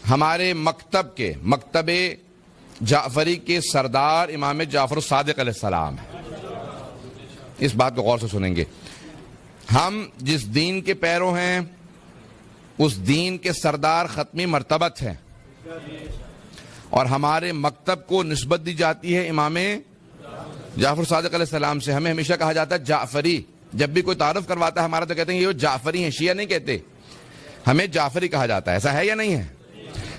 ہمارے مکتب جعفری کے سردار امام جعفر الصادق علیہ السلام ہے. اس بات کو غور سے سنیں گے. ہم جس دین کے پیرو ہیں اس دین کے سردار ختمی مرتبت ہیں، اور ہمارے مکتب کو نسبت دی جاتی ہے امام جعفر صادق علیہ السلام سے. ہمیں ہمیشہ کہا جاتا ہے جعفری. جب بھی کوئی تعارف کرواتا ہے ہمارا تو کہتے ہیں یہ جعفری ہیں، شیعہ نہیں کہتے، ہمیں جعفری کہا جاتا ہے. ایسا ہے یا نہیں ہے؟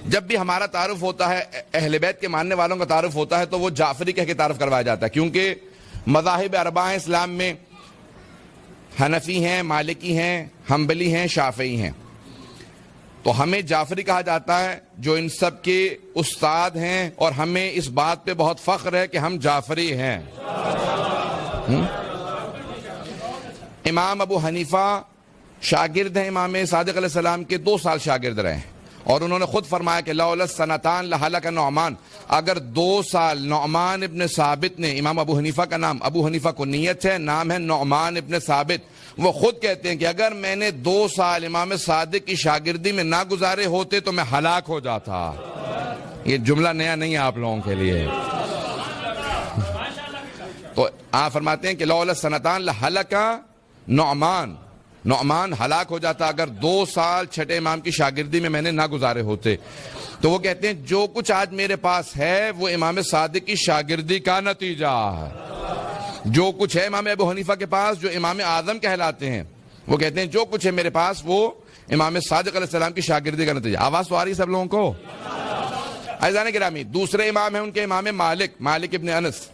جب بھی ہمارا تعارف ہوتا ہے، اہل بیت کے ماننے والوں کا تعارف ہوتا ہے، تو وہ جعفری کہہ کے تعارف کروایا جاتا ہے. کیونکہ مذاہب اربعہ ہیں اسلام میں، حنفی ہیں، مالکی ہیں، حنبلی ہیں، شافعی ہیں. تو ہمیں جعفری کہا جاتا ہے جو ان سب کے استاد ہیں، اور ہمیں اس بات پہ بہت فخر ہے کہ ہم جعفری ہیں. امام ابو حنیفہ شاگرد ہیں امام صادق علیہ السلام کے، 2 سال شاگرد رہے ہیں، اور انہوں نے خود فرمایا کہ لولا السنتان لہلک نعمان. اگر 2 سال نعمان ابن ثابت نے، امام ابو حنیفہ کا نام، ابو حنیفہ کنیت ہے، نام ہے نعمان ابن ثابت، وہ خود کہتے ہیں کہ اگر میں نے 2 سال امام صادق کی شاگردی میں نہ گزارے ہوتے تو میں ہلاک ہو جاتا. یہ جملہ نیا نہیں ہے آپ لوگوں کے لیے. تو آپ فرماتے ہیں کہ لولا السنتان لہلک نعمان ہلاک ہو جاتا اگر 2 سال چھٹے امام کی شاگردی میں نے نہ گزارے ہوتے. تو وہ کہتے ہیں جو کچھ آج میرے پاس ہے وہ امام صادق کی شاگردی کا نتیجہ ہے. جو کچھ ہے امام ابو حنیفہ کے پاس، جو امام اعظم کہلاتے ہیں، وہ کہتے ہیں جو کچھ ہے میرے پاس وہ امام صادق علیہ السلام کی شاگردی کا نتیجہ. آواز تو آ رہی ہے سب لوگوں کو؟ عزیزان گرامی، دوسرے امام ہیں ان کے امام مالک ابن انس،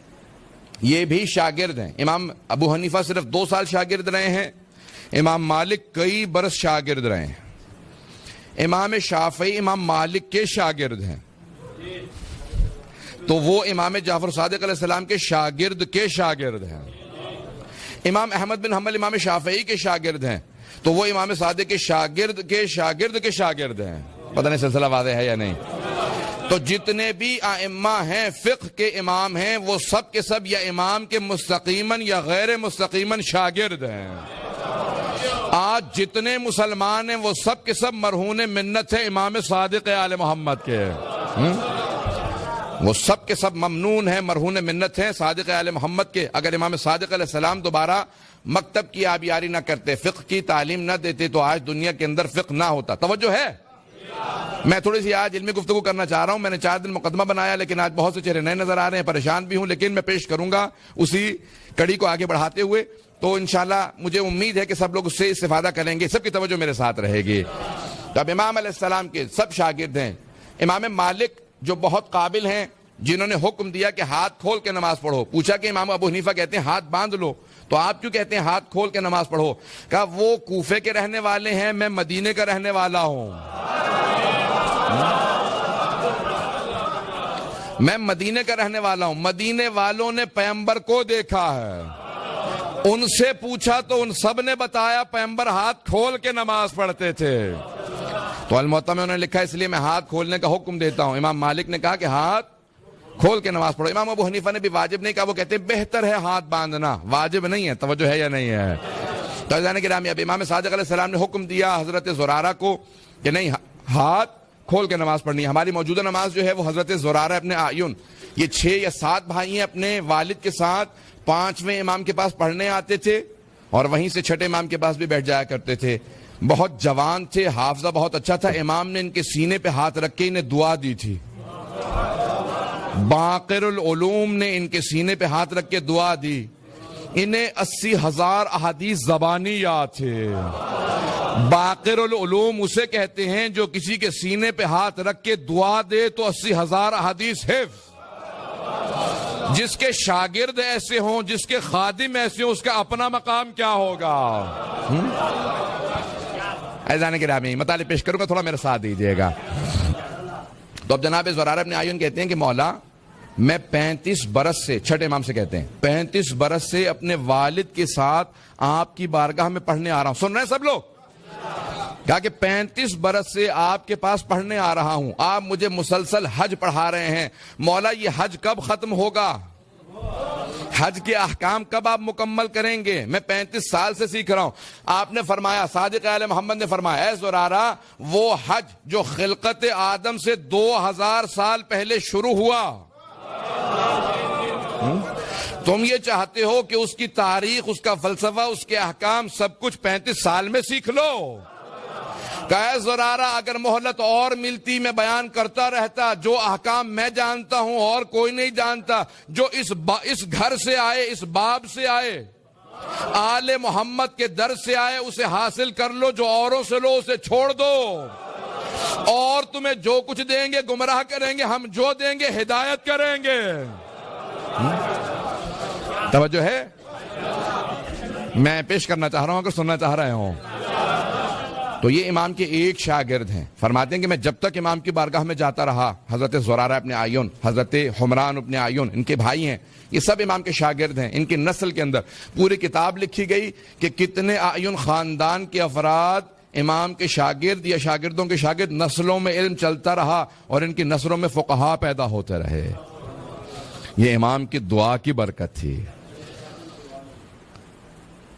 یہ بھی شاگرد ہیں. امام ابو حنیفہ صرف 2 سال شاگرد رہے ہیں، امام مالک کئی برس شاگرد رہے ہیں. امام شافعی امام مالک کے شاگرد ہیں، تو وہ امام جعفر صادق علیہ السلام کے شاگرد ہیں. امام احمد بن حنبل امام شافعی کے شاگرد ہیں، تو وہ امام صادق کے شاگرد ہیں. پتہ نہیں سلسلہ واضح ہے یا نہیں؟ تو جتنے بھی ائمہ ہیں، فقہ کے امام ہیں، وہ سب کے سب یا امام کے مستقیماً یا غیر مستقیماً شاگرد ہیں. آج جتنے مسلمان ہیں وہ سب کے سب مرہون منت ہیں امام صادق آل محمد کے. وہ سب کے سب ممنون ہیں، مرہون منت ہیں صادق آل محمد کے. اگر امام صادق علیہ السلام دوبارہ مکتب کی آبیاری نہ کرتے، فقہ کی تعلیم نہ دیتے، تو آج دنیا کے اندر فقہ نہ ہوتا. توجہ ہے؟ میں تھوڑی سی آج علمی گفتگو کرنا چاہ رہا ہوں. میں نے 4 دن مقدمہ بنایا، لیکن آج بہت سے چہرے نئے نظر آ رہے ہیں، پریشان بھی ہوں، لیکن میں پیش کروں گا اسی کڑی کو آگے بڑھاتے ہوئے. تو انشاءاللہ مجھے امید ہے کہ سب لوگ اس سے استفادہ کریں گے، سب کی توجہ میرے ساتھ رہے گی. تو اب امام علیہ السلام کے سب شاگرد ہیں. امام مالک جو بہت قابل ہیں، جنہوں نے حکم دیا کہ ہاتھ کھول کے نماز پڑھو. پوچھا کہ امام ابو حنیفہ کہتے ہیں ہاتھ باندھ لو، تو آپ کیوں کہتے ہیں ہاتھ کھول کے نماز پڑھو؟ کہا وہ کوفے کے رہنے والے ہیں، میں مدینے کا رہنے والا ہوں. میں مدینے کا رہنے والا ہوں. مدینے والوں نے پیغمبر کو دیکھا ہے، ان سے پوچھا تو ان سب نے بتایا پیغمبر ہاتھ کھول کے نماز پڑھتے تھے. تو الموطا میں انہوں نے لکھا اس لیے میں ہاتھ کھولنے کا حکم دیتا ہوں. امام مالک نے کہا کہ ہاتھ کھول کے نماز پڑھو. امام ابو حنیفہ نے بھی واجب نہیں کہا، وہ کہتے ہیں بہتر ہے ہاتھ باندھنا، واجب نہیں ہے. توجہ ہے یا نہیں ہے؟ تو عزیزان گرامی، اب امام صادق علیہ السلام نے حکم دیا حضرت زرارہ کو کہ نہیں، ہاتھ کھول کے نماز پڑھنی ہے. ہماری موجودہ نماز جو ہے وہ حضرت زرارہ ابن اعین، یہ 6 یا 7 بھائی ہیں، اپنے والد کے ساتھ 5ویں امام کے پاس پڑھنے آتے تھے، اور وہیں سے 6ٹھے امام کے پاس بھی بیٹھ جایا کرتے تھے. بہت جوان تھے، حافظہ بہت اچھا تھا. امام نے ان کے سینے پہ ہاتھ رکھ کے انہیں دعا دی تھی. باقر العلوم نے ان کے سینے پہ ہاتھ رکھ کے دعا دی. انہیں 80,000 احادیث زبانی یاد تھے. باقر العلوم اسے کہتے ہیں جو کسی کے سینے پہ ہاتھ رکھ کے دعا دے تو 80,000 احادیث حفظ. جس کے شاگرد ایسے ہوں، جس کے خادم ایسے ہوں، اس کا اپنا مقام کیا ہوگا؟ عزیزان گرامی، مطالب پیش کروں گا، تھوڑا میرے ساتھ دیجیے گا. تو اب جناب زرارہ ابن اعین کہتے ہیں کہ مولا، میں 35 برس سے، 6ٹھے امام سے کہتے ہیں، 35 برس سے اپنے والد کے ساتھ آپ کی بارگاہ میں پڑھنے آ رہا ہوں. سن رہے ہیں سب لوگ؟ کہا کہ 35 برس سے آپ کے پاس پڑھنے آ رہا ہوں، آپ مجھے مسلسل حج پڑھا رہے ہیں. مولا یہ حج کب ختم ہوگا؟ حج کے احکام کب آپ مکمل کریں گے؟ میں 35 سال سے سیکھ رہا ہوں. آپ نے فرمایا، صادق آل محمد نے فرمایا، اے زرارہ، وہ حج جو خلقت آدم سے 2000 سال پہلے شروع ہوا، تم یہ چاہتے ہو کہ اس کی تاریخ، اس کا فلسفہ، اس کے احکام سب کچھ 35 سال میں سیکھ لو؟ کہ زرارہ اگر مہلت اور ملتی میں بیان کرتا رہتا. جو احکام میں جانتا ہوں اور کوئی نہیں جانتا، جو اس گھر سے آئے، اس باب سے آئے، آل محمد کے در سے آئے، اسے حاصل کر لو. جو اوروں سے لو اسے چھوڑ دو. اور تمہیں جو کچھ دیں گے گمراہ کریں گے، ہم جو دیں گے ہدایت کریں گے. توجہ ہے؟ میں پیش کرنا چاہ رہا ہوں، اگر سننا چاہ رہے ہوں تو یہ امام کے ایک شاگرد ہیں. فرماتے ہیں کہ میں جب تک امام کی بارگاہ میں جاتا رہا، حضرت زرارہ ابن اعین، حضرت حمران ابن اعین، ان کے بھائی ہیں، یہ سب امام کے شاگرد ہیں. ان کی نسل کے اندر پوری کتاب لکھی گئی کہ کتنے اعین خاندان کے افراد امام کے شاگرد یا شاگردوں کے شاگرد، نسلوں میں علم چلتا رہا اور ان کی نسلوں میں فقہا پیدا ہوتے رہے. یہ امام کی دعا کی برکت تھی.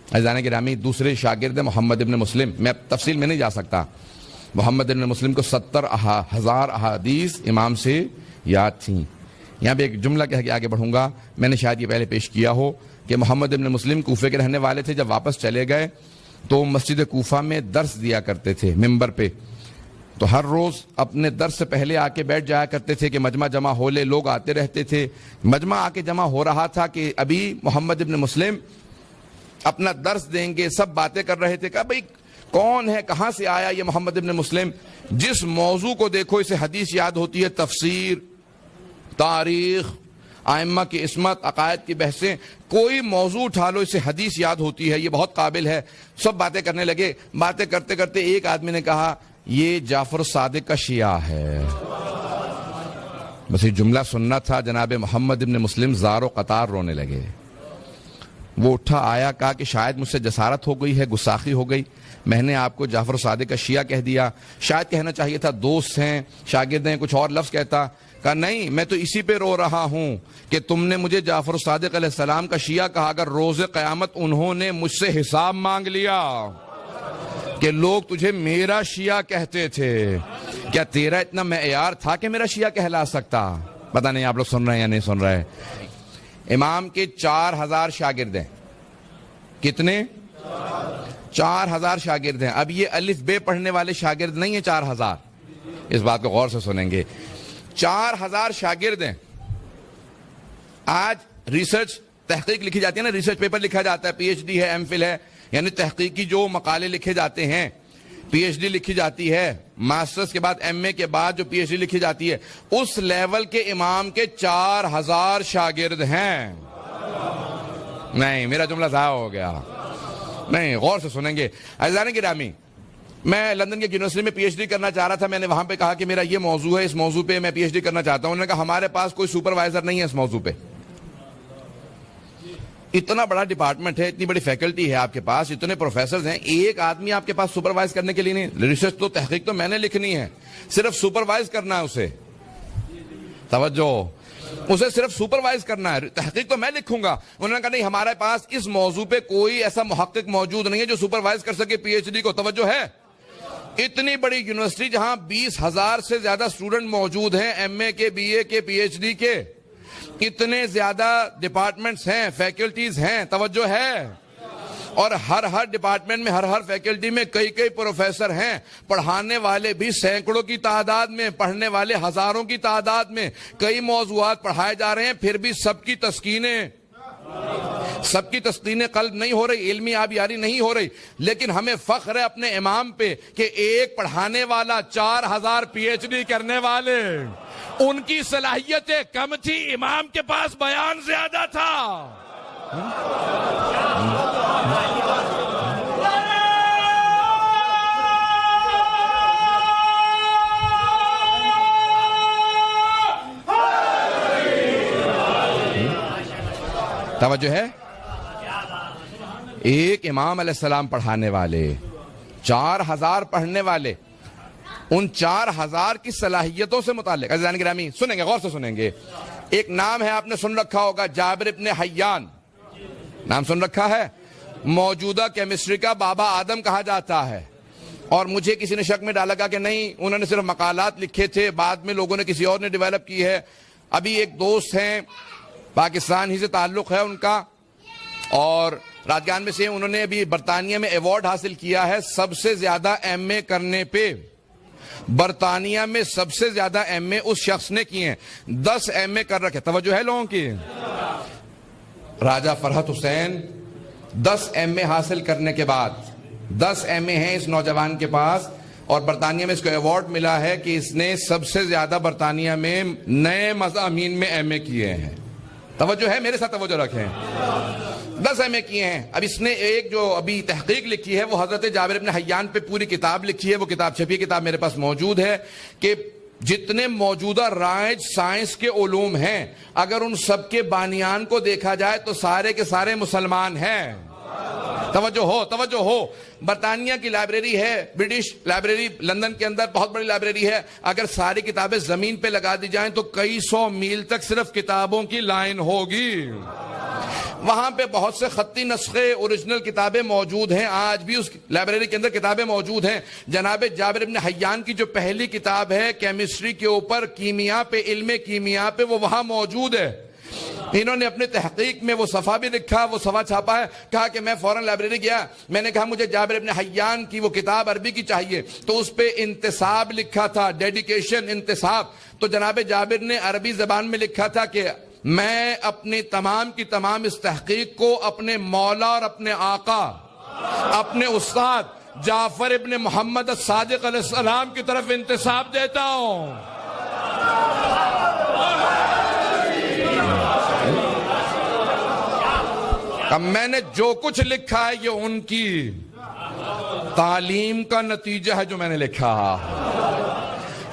عزیزان گرامی، دوسرے شاگرد محمد ابن مسلم، میں تفصیل میں نہیں جا سکتا. محمد ابن مسلم کو 70,000 احادیث امام سے یاد تھیں. یہاں پہ ایک جملہ کہہ کے آگے بڑھوں گا، میں نے شاید یہ پہلے پیش کیا ہو کہ محمد ابن مسلم کوفے کے رہنے والے تھے. جب واپس چلے گئے تو مسجد کوفہ میں درس دیا کرتے تھے ممبر پہ. تو ہر روز اپنے درس سے پہلے آ کے بیٹھ جایا کرتے تھے کہ مجمع جمع ہو لے. لوگ آتے رہتے تھے. مجمع آ کے جمع ہو رہا تھا کہ ابھی محمد ابن مسلم اپنا درس دیں گے. سب باتیں کر رہے تھے کہ بھئی کون ہے، کہاں سے آیا یہ محمد ابن مسلم؟ جس موضوع کو دیکھو اسے حدیث یاد ہوتی ہے، تفسیر، تاریخ، ائمہ کی عصمت، عقائد کی بحثیں. کوئی موضوع اٹھا لو اسے حدیث یاد ہوتی ہے، یہ بہت قابل ہے. سب باتیں کرنے لگے. باتیں کرتے کرتے ایک آدمی نے کہا یہ جعفر صادق کا شیعہ ہے. بس یہ جملہ سننا تھا، جناب محمد ابن مسلم زار و قطار رونے لگے. وہ اٹھا آیا، کہا کہ شاید مجھ سے جسارت ہو گئی ہے، گستاخی ہو گئی، میں نے آپ کو جعفر صادق کا شیعہ کہہ دیا. شاید کہنا چاہیے تھا دوست ہیں، شاگرد ہیں، کچھ اور لفظ کہتا. کہا نہیں، میں تو اسی پہ رو رہا ہوں کہ تم نے مجھے جعفر صادق علیہ السلام کا شیعہ کہا. اگر روز قیامت انہوں نے مجھ سے حساب مانگ لیا کہ لوگ تجھے میرا شیعہ کہتے تھے، کیا تیرا اتنا معیار تھا کہ میرا شیعہ کہلا سکتا؟ پتہ نہیں آپ لوگ سن رہے ہیں یا نہیں سن رہے. امام کے 4000 شاگرد ہیں. کتنے؟ 4000 شاگرد ہیں. اب یہ الف بے پڑھنے والے شاگرد نہیں ہیں 4000. اس بات کو غور سے سنیں گے. 4000 شاگرد ہیں. آج ریسرچ تحقیق لکھی جاتی ہے نا، ریسرچ پیپر لکھا جاتا ہے، پی ایچ ڈی ہے، ایم فل ہے، یعنی تحقیقی جو مقالے لکھے جاتے ہیں. پی ایچ ڈی لکھی جاتی ہے، ماسٹرز کے بعد ایم اے کے بعد جو پی ایچ ڈی لکھی جاتی ہے، اس لیول کے امام کے 4000 شاگرد ہیں. نہیں، میرا جملہ ضائع ہو گیا. نہیں، غور سے سنیں گے. عزیزان گرامی، میں لندن کی یونیورسٹی میں پی ایچ ڈی کرنا چاہ رہا تھا. میں نے وہاں پہ کہا کہ میرا یہ موضوع ہے، اس موضوع پہ میں پی ایچ ڈی کرنا چاہتا ہوں. انہوں نے کہا ہمارے پاس کوئی سپروائزر نہیں ہے اس موضوع پہ. اتنا بڑا ڈپارٹمنٹ ہے، اتنی بڑی فیکلٹی ہے آپ کے پاس، اتنے پروفیسرز ہیں، ایک آدمی آپ کے پاس سپروائز کرنے کے لیے نہیں. ریسرچ تو، تحقیق تو میں نے لکھنی ہے، صرف سپروائز کرنا ہے اسے. توجہ، اسے صرف سپروائز کرنا ہے، تحقیق تو میں لکھوں گا. انہوں نے کہا نہیں، ہمارے پاس اس موضوع پہ کوئی ایسا محقق موجود نہیں ہے جو سپروائز کر سکے پی ایچ ڈی کو. توجہ ہے؟ اتنی بڑی یونیورسٹی جہاں 20,000 سے زیادہ اسٹوڈنٹ موجود ہیں، ایم اے کے، بی اے کے، پی ایچ ڈی کے، اتنے زیادہ ڈپارٹمنٹس ہیں، فیکلٹیز ہیں. توجہ ہے؟ اور ہر ڈپارٹمنٹ میں، ہر فیکلٹی میں کئی پروفیسر ہیں. پڑھانے والے بھی سینکڑوں کی تعداد میں، پڑھنے والے ہزاروں کی تعداد میں. کئی موضوعات پڑھائے جا رہے ہیں، پھر بھی سب کی تسکین قلب نہیں ہو رہی، علمی آبیاری نہیں ہو رہی. لیکن ہمیں فخر ہے اپنے امام پہ کہ ایک پڑھانے والا، 4000 پی ایچ ڈی کرنے والے. ان کی صلاحیتیں کم تھی، امام کے پاس بیان زیادہ تھا. توجہ ہے؟ ایک امام علیہ السلام پڑھانے والے، 4000 پڑھنے والے. ان 4000 کی صلاحیتوں سے متعلق عزیزان گرامی سنیں گے، غور سے سنیں گے. ایک نام ہے آپ نے سن رکھا ہوگا جابر ابن حیان, نام سن رکھا ہے, موجودہ کیمسٹری کا بابا آدم کہا جاتا ہے. اور مجھے کسی نے شک میں ڈالا گا کہ نہیں انہوں نے صرف مقالات لکھے تھے, بعد میں لوگوں نے کسی اور نے ڈیولپ کی ہے. ابھی ایک دوست ہیں پاکستان ہی سے تعلق ہے ان کا, اور راجگان میں سے, انہوں نے ابھی برطانیہ میں ایوارڈ حاصل کیا ہے سب سے زیادہ ایم اے کرنے پہ. برطانیہ میں سب سے زیادہ ایم اے اس شخص نے کیے ہیں, 10 ایم اے کر رکھے. توجہ ہے لوگوں کی؟ راجہ فرحت حسین 10 ایم اے حاصل کرنے کے بعد, 10 ایم اے ہیں اس نوجوان کے پاس, اور برطانیہ میں اس کو ایوارڈ ملا ہے کہ اس نے سب سے زیادہ برطانیہ میں نئے مضامین میں ایم اے کیے ہیں. توجہ ہے؟ میرے ساتھ توجہ رکھیں. 10 ایم اے کیے ہیں. اب اس نے ایک جو ابھی تحقیق لکھی ہے وہ حضرت جابر ابن حیان پہ پوری کتاب لکھی ہے. وہ کتاب چھپی, کتاب میرے پاس موجود ہے, کہ جتنے موجودہ رائج سائنس کے علوم ہیں اگر ان سب کے بانیان کو دیکھا جائے تو سارے کے سارے مسلمان ہیں. توجہ ہو. برطانیہ کی لائبریری ہے, برٹش لائبریری لندن کے اندر بہت بڑی لائبریری ہے, اگر ساری کتابیں زمین پہ لگا دی جائیں تو کئی 100 میل تک صرف کتابوں کی لائن ہوگی. وہاں پہ بہت سے خطی نسخے اوریجنل کتابیں موجود ہیں, آج بھی اس لائبریری کے اندر کتابیں موجود ہیں. جناب جابر ابن حیان کی جو پہلی کتاب ہے کیمسٹری کے اوپر, کیمیا پہ, علم کیمیا پہ, وہ وہاں موجود ہے. انہوں نے اپنے تحقیق میں وہ صفحہ بھی لکھا, وہ صفحہ چھاپا ہے. کہا کہ میں فوراً لائبریری گیا, میں نے کہا مجھے جابر ابن حیان کی وہ کتاب عربی کی چاہیے, تو اس پہ انتساب لکھا تھا, ڈیڈیکیشن, انتساب. تو جناب جابر نے عربی زبان میں لکھا تھا کہ میں اپنی تمام کی تمام اس تحقیق کو اپنے مولا اور اپنے آقا, اپنے استاد جعفر ابن محمد الصادق علیہ السلام کی طرف انتساب دیتا ہوں. اب میں نے جو کچھ لکھا ہے یہ ان کی تعلیم کا نتیجہ ہے. جو میں نے لکھا,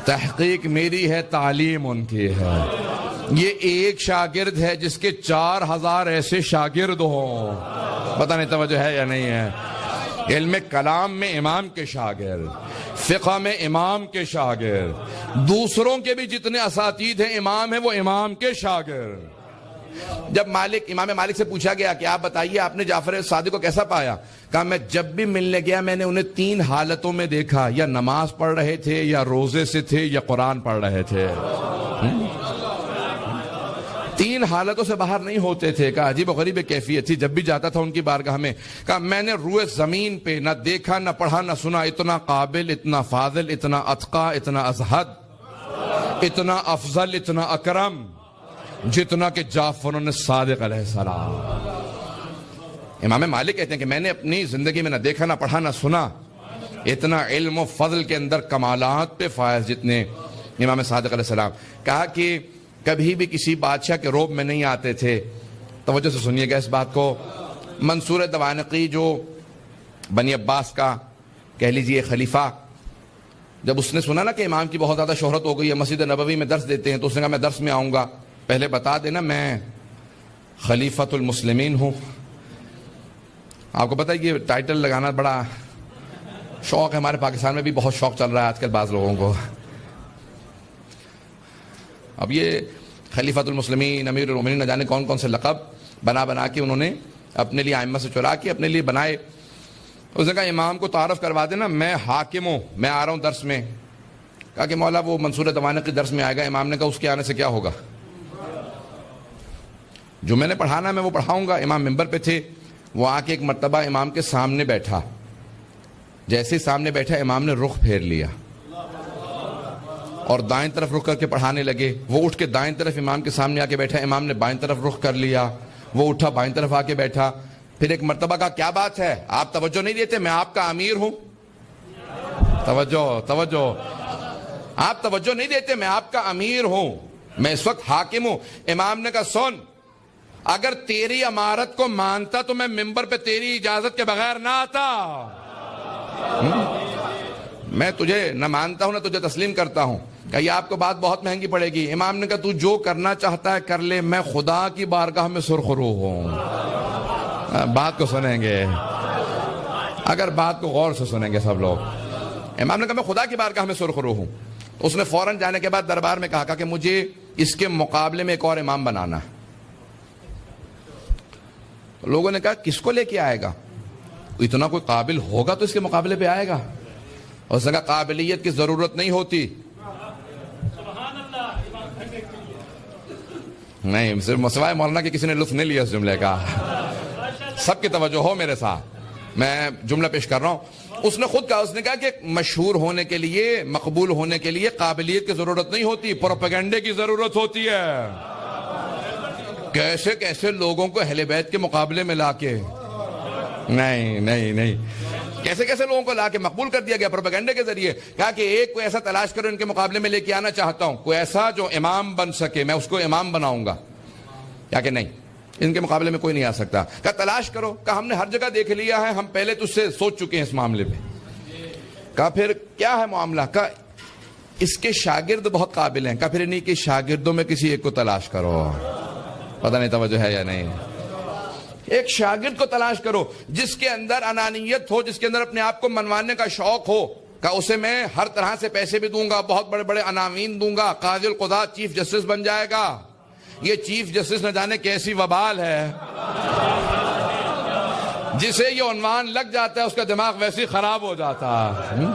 تحقیق میری ہے, تعلیم ان کی ہے. یہ ایک شاگرد ہے جس کے 4000 ایسے شاگرد ہوں. پتہ نہیں توجہ ہے یا نہیں ہے. علم کلام میں امام کے شاگرد, فقہ میں امام کے شاگرد, دوسروں کے بھی جتنے اساتید ہیں امام ہیں وہ امام کے شاگرد. جب امام مالک سے پوچھا گیا کہ آپ بتائیے آپ نے جعفر صادق کو کیسا پایا, کہا میں جب بھی ملنے گیا میں نے انہیں 3 حالتوں میں دیکھا, یا نماز پڑھ رہے تھے, یا روزے سے تھے, یا قرآن پڑھ رہے تھے. 3 حالتوں سے باہر نہیں ہوتے تھے. کہا عجیب و غریب کیفیت تھی. جب بھی جاتا تھا ان کی بارگاہ میں, کہا میں نے روئے زمین پہ نہ دیکھا نہ پڑھا نہ سنا اتنا قابل, اتنا فاضل, اتنا اتقا, اتنا ازہد, اتنا افضل, اتنا اکرم جتنا کہ جعفر صادق علیہ السلام. امام مالک کہتے ہیں کہ میں نے اپنی زندگی میں نہ دیکھا نہ پڑھا نہ سنا اتنا علم و فضل کے اندر کمالات پہ فائز جتنے امام صادق علیہ السلام. کہا کہ کبھی بھی کسی بادشاہ کے روب میں نہیں آتے تھے. توجہ سے سنیے گا اس بات کو. منصور دوانقی جو بنی عباس کا کہہ لیجئے خلیفہ, جب اس نے سنا نا کہ امام کی بہت زیادہ شہرت ہو گئی ہے, مسجد نبوی میں درس دیتے ہیں, تو اس نے کہا میں درس میں آؤں گا, پہلے بتا دینا میں خلیفۃ المسلمین ہوں. آپ کو پتہ ہے یہ ٹائٹل لگانا بڑا شوق ہے, ہمارے پاکستان میں بھی بہت شوق چل رہا ہے آج کل بعض لوگوں کو. اب یہ خلیفۃ المسلمین, امیر المومنین, نہ جانے کون کون سے لقب بنا کے انہوں نے اپنے لیے ائمہ سے چرا کے اپنے لیے بنائے. اس نے کہا امام کو تعارف کروا دینا میں حاکم ہوں, میں آ رہا ہوں درس میں. کہا کہ مولا وہ منصور دوانقی درس میں آئے گا. امام نے کہا اس کے آنے سے کیا ہوگا, جو میں نے پڑھانا میں وہ پڑھاؤں گا. امام منبر پہ تھے, وہ آ کے ایک مرتبہ امام کے سامنے بیٹھا. جیسے سامنے بیٹھا امام نے رخ پھیر لیا اور دائیں طرف رخ کر کے پڑھانے لگے. وہ اٹھ کے دائیں طرف امام کے سامنے آ کے بیٹھا, امام نے بائیں طرف رخ کر لیا. وہ اٹھا بائیں طرف آ کے بیٹھا. پھر ایک مرتبہ کہا کیا بات ہے, آپ توجہ نہیں دیتے, میں آپ کا امیر ہوں. توجہ, آپ توجہ نہیں دیتے, میں آپ کا امیر ہوں, میں اس وقت حاکم ہوں. امام نے کہا سن, اگر تیری امارت کو مانتا تو میں منبر پہ تیری اجازت کے بغیر نہ آتا. میں تجھے نہ مانتا ہوں نہ تجھے تسلیم کرتا ہوں. کہ یہ آپ کو بات بہت مہنگی پڑے گی. امام نے کہا تو جو کرنا چاہتا ہے کر لے, میں خدا کی بارگاہ میں سرخرو ہوں. بات کو سنیں گے, اگر بات کو غور سے سنیں گے سب لوگ. امام نے کہا میں خدا کی بارگاہ میں سرخرو ہوں. اس نے فوراً جانے کے بعد دربار میں کہا کہ مجھے اس کے مقابلے میں ایک اور امام بنانا ہے. لوگوں نے کہا کس کو لے کے آئے گا, اتنا کوئی قابل ہوگا تو اس کے مقابلے پہ آئے گا. اور اس نے کہا قابلیت کی ضرورت نہیں ہوتی, نہیں صرف سوائے مولانا کہ کسی نے لطف نہیں لیا اس جملے کا. سب کی توجہ ہو میرے ساتھ, میں جملہ پیش کر رہا ہوں. اس نے خود کہا, اس نے کہا کہ مشہور ہونے کے لیے, مقبول ہونے کے لیے قابلیت کی ضرورت نہیں ہوتی, پروپیگنڈے کی ضرورت ہوتی ہے. کیسے کیسے لوگوں کو اہل بیت کے مقابلے میں لا کے, نہیں نہیں نہیں, کیسے کیسے لوگوں کو لا کے مقبول کر دیا گیا پروپیگنڈے کے ذریعے. کہا کہ ایک کوئی ایسا تلاش کرو ان کے مقابلے میں لے کے آنا چاہتا ہوں, کوئی ایسا جو امام بن سکے, میں اس کو امام بناؤں گا. کیا کہ نہیں, ان کے مقابلے میں کوئی نہیں آ سکتا. کہا تلاش کرو. کہا ہم نے ہر جگہ دیکھ لیا ہے, ہم پہلے تجھ سے سوچ چکے ہیں اس معاملے پہ. کہا پھر کیا ہے معاملہ؟ کہا اس کے شاگرد بہت قابل ہیں. کہا پھر انہیں کے شاگردوں میں کسی ایک کو تلاش کرو. پتہ نہیں توجہ ہے یا نہیں. ایک شاگرد کو تلاش کرو جس کے اندر انانیت ہو, جس کے اندر اپنے آپ کو منوانے کا شوق ہو. کہا اسے میں ہر طرح سے پیسے بھی دوں گا, بہت بڑے بڑے عناوین دوں گا, قاضی القضات چیف جسٹس بن جائے گا. یہ چیف جسٹس نہ جانے کیسی وبال ہے, جسے یہ عنوان لگ جاتا ہے اس کا دماغ ویسے ہی خراب ہو جاتا ہے.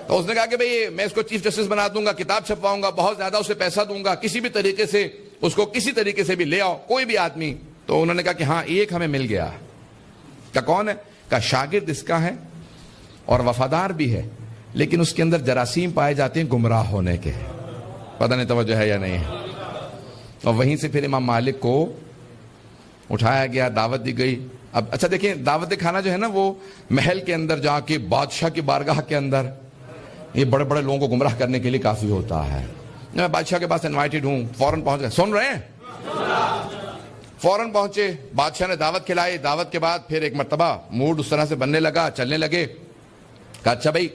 تو اس نے کہا کہ بھئی میں اس کو چیف جسٹس بنا دوں گا, کتاب چھپواؤں گا, بہت زیادہ اسے پیسہ دوں گا, کسی بھی طریقے سے اس کو کسی طریقے سے بھی لے آؤ, کوئی بھی آدمی. تو انہوں نے کہا کہ ہاں ایک ہمیں مل گیا. کہا کون ہے؟ کہا شاگرد اس کا ہے اور وفادار بھی ہے, لیکن اس کے اندر جراثیم پائے جاتے ہیں گمراہ ہونے کے. پتہ نہیں توجہ ہے یا نہیں. اور وہیں سے پھر امام مالک کو اٹھایا گیا, دعوت دی گئی. اب اچھا دیکھیں, دعوت کھانا جو ہے نا وہ محل کے اندر جا کے بادشاہ کی بارگاہ کے اندر, یہ بڑے بڑے لوگوں کو گمراہ کرنے کے لیے کافی ہوتا ہے. میں بادشاہ کے پاس انوائٹڈ ہوں, فوراً پہنچ گئے. سن رہے ہیں؟ فوراً پہنچے, بادشاہ نے دعوت کھلائی. دعوت کے بعد پھر ایک مرتبہ موڈ اس طرح سے بننے لگا, چلنے لگے. کہا اچھا بھائی